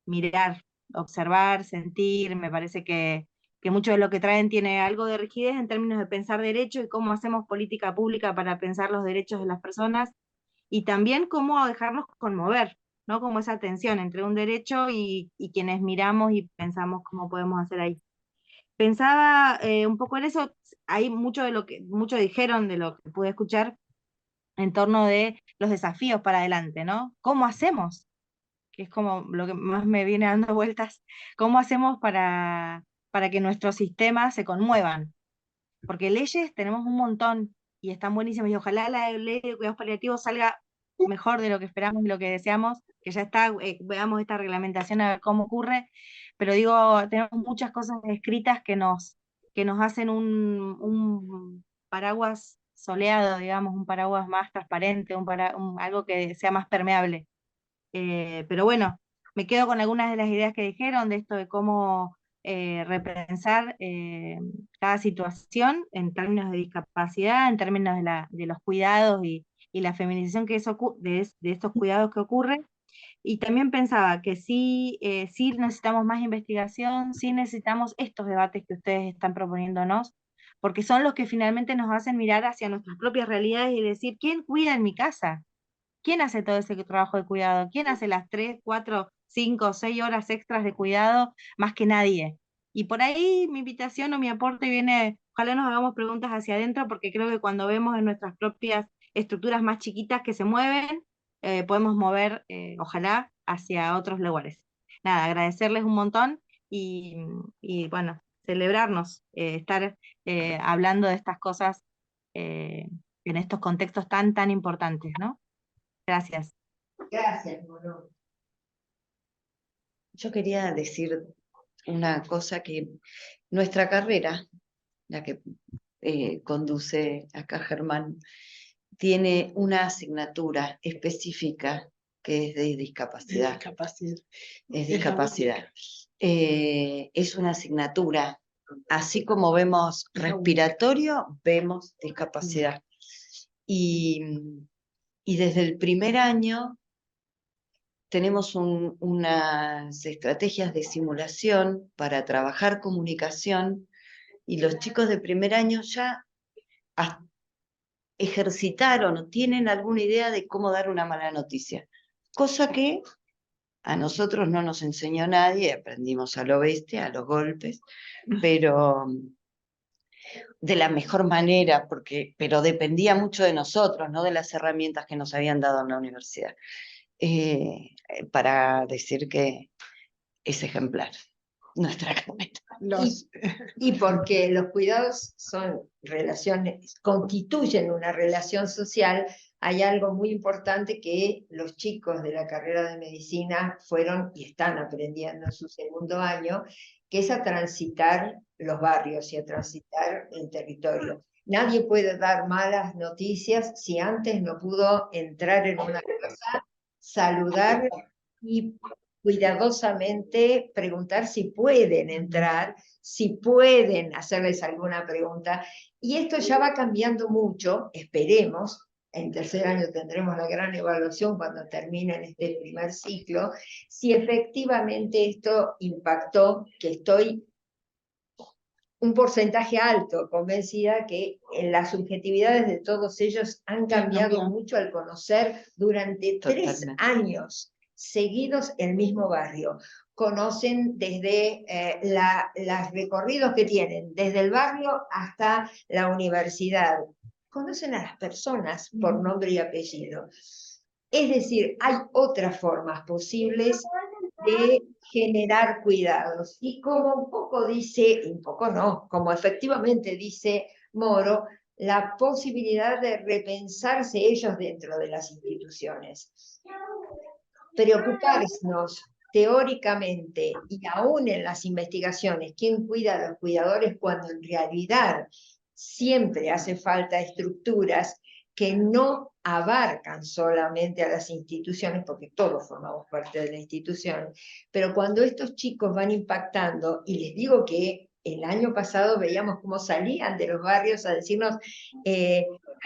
mirar, observar, sentir. Me parece que mucho de lo que traen tiene algo de rigidez en términos de pensar derecho y cómo hacemos política pública para pensar los derechos de las personas, y también cómo dejarnos conmover, ¿no? Como esa tensión entre un derecho y quienes miramos y pensamos cómo podemos hacer ahí. Pensaba un poco en eso, hay mucho dijeron de lo que pude escuchar en torno de los desafíos para adelante, ¿no? ¿Cómo hacemos? Que es como lo que más me viene dando vueltas, ¿cómo hacemos para que nuestros sistemas se conmuevan? Porque leyes tenemos un montón y están buenísimas, y ojalá la ley de cuidados paliativos salga mejor de lo que esperamos y lo que deseamos, que ya está, veamos esta reglamentación a ver cómo ocurre, pero digo, tenemos muchas cosas escritas que nos hacen un paraguas soleado, digamos, un paraguas más transparente, algo que sea más permeable. Pero bueno, me quedo con algunas de las ideas que dijeron de esto de cómo repensar cada situación en términos de discapacidad, en términos de los cuidados y la feminización de estos cuidados que ocurren. Y también pensaba que sí necesitamos más investigación, sí necesitamos estos debates que ustedes están proponiéndonos, porque son los que finalmente nos hacen mirar hacia nuestras propias realidades y decir, ¿quién cuida en mi casa? ¿Quién hace todo ese trabajo de cuidado? ¿Quién hace las 3, 4, 5, 6 horas extras de cuidado más que nadie? Y por ahí mi invitación o mi aporte viene, ojalá nos hagamos preguntas hacia adentro, porque creo que cuando vemos en nuestras propias estructuras más chiquitas que se mueven, podemos mover, ojalá, hacia otros lugares. Nada, agradecerles un montón y bueno, celebrarnos, estar hablando de estas cosas en estos contextos tan importantes, ¿no? Gracias. Gracias, Moro. Yo quería decir una cosa, que nuestra carrera, la que conduce acá Germán, tiene una asignatura específica que es de discapacidad. Es discapacidad. Es una asignatura, así como vemos respiratorio, vemos discapacidad. Y desde el primer año tenemos unas estrategias de simulación para trabajar comunicación, y los chicos de primer año ya ejercitaron o tienen alguna idea de cómo dar una mala noticia, cosa que a nosotros no nos enseñó nadie, aprendimos a lo bestia, a los golpes, pero de la mejor manera, pero dependía mucho de nosotros, no de las herramientas que nos habían dado en la universidad, para decir que es ejemplar. nuestra carpeta. Y porque los cuidados son relaciones, constituyen una relación social, hay algo muy importante que los chicos de la carrera de medicina fueron y están aprendiendo en su segundo año, que es a transitar los barrios y a transitar el territorio. Nadie puede dar malas noticias si antes no pudo entrar en una casa, saludar y cuidadosamente preguntar si pueden entrar, si pueden hacerles alguna pregunta. Y esto ya va cambiando mucho, esperemos. En tercer año tendremos la gran evaluación cuando termine este primer ciclo, si efectivamente esto impactó, que estoy un porcentaje alto convencida que las subjetividades de todos ellos han cambiado mucho al conocer durante 3 años seguidos el mismo barrio. Conocen desde los recorridos que tienen, desde el barrio hasta la universidad. Conocen a las personas por nombre y apellido. Es decir, hay otras formas posibles de generar cuidados. Y como un poco dice, un poco no, como efectivamente dice Moro, la posibilidad de repensarse ellos dentro de las instituciones. Preocuparnos teóricamente y aún en las investigaciones, quién cuida a los cuidadores, cuando en realidad siempre hace falta estructuras que no abarcan solamente a las instituciones, porque todos formamos parte de la institución, pero cuando estos chicos van impactando, y les digo que el año pasado veíamos cómo salían de los barrios a decirnos,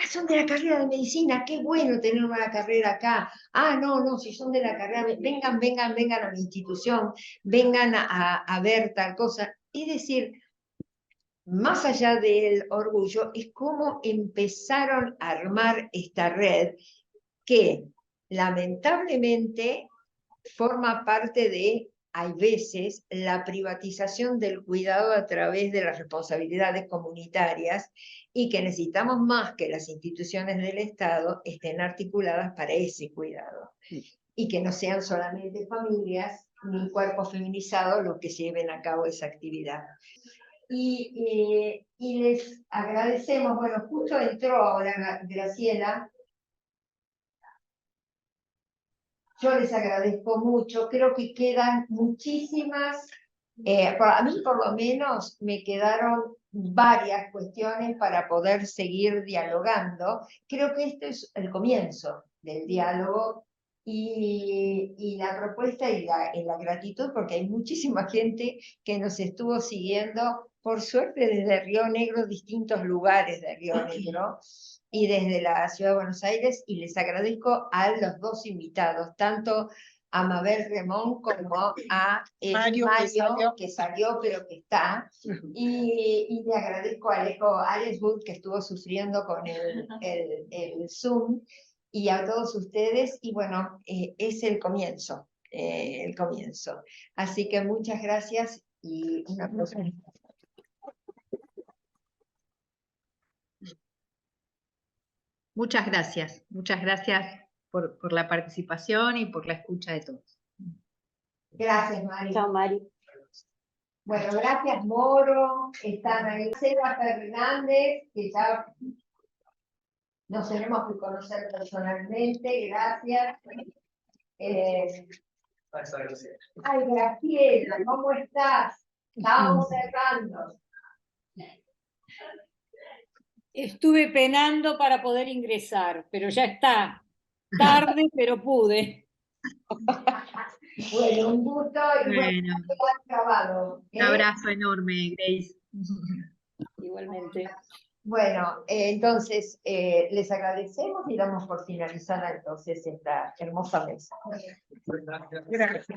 son de la carrera de medicina, qué bueno tener una carrera acá, no, si son de la carrera, vengan a mi institución, vengan a ver tal cosa. Es decir, más allá del orgullo, es cómo empezaron a armar esta red que lamentablemente forma parte de, hay veces, la privatización del cuidado a través de las responsabilidades comunitarias y que necesitamos más que las instituciones del Estado estén articuladas para ese cuidado. Y que no sean solamente familias ni cuerpos feminizados los que lleven a cabo esa actividad. Y les agradecemos, bueno, justo entró ahora Graciela, yo les agradezco mucho, creo que quedan muchísimas, a mí por lo menos me quedaron varias cuestiones para poder seguir dialogando, creo que este es el comienzo del diálogo y la propuesta y la gratitud, porque hay muchísima gente que nos estuvo siguiendo, por suerte desde Río Negro, distintos lugares de Río Negro, y desde la Ciudad de Buenos Aires, y les agradezco a los dos invitados, tanto a Mabel Remón como a Mario que salió pero que está, y le agradezco a Alex Wood, que estuvo sufriendo con el Zoom, y a todos ustedes, y bueno, es el comienzo. Así que muchas gracias y un aplauso. Muchas gracias por la participación y por la escucha de todos. Gracias, Mari. Chao, Mari. Bueno, gracias, Moro. Están ahí Seba Fernández, que ya nos tenemos que conocer personalmente. Gracias. Ay, Graciela, ¿cómo estás? Estamos cerrando. Estuve penando para poder ingresar, pero ya está. Tarde, pero pude. Bueno, un gusto y bueno, grabado. Un abrazo enorme, Grace. Igualmente. Bueno, entonces les agradecemos y damos por finalizada entonces esta hermosa mesa. Gracias.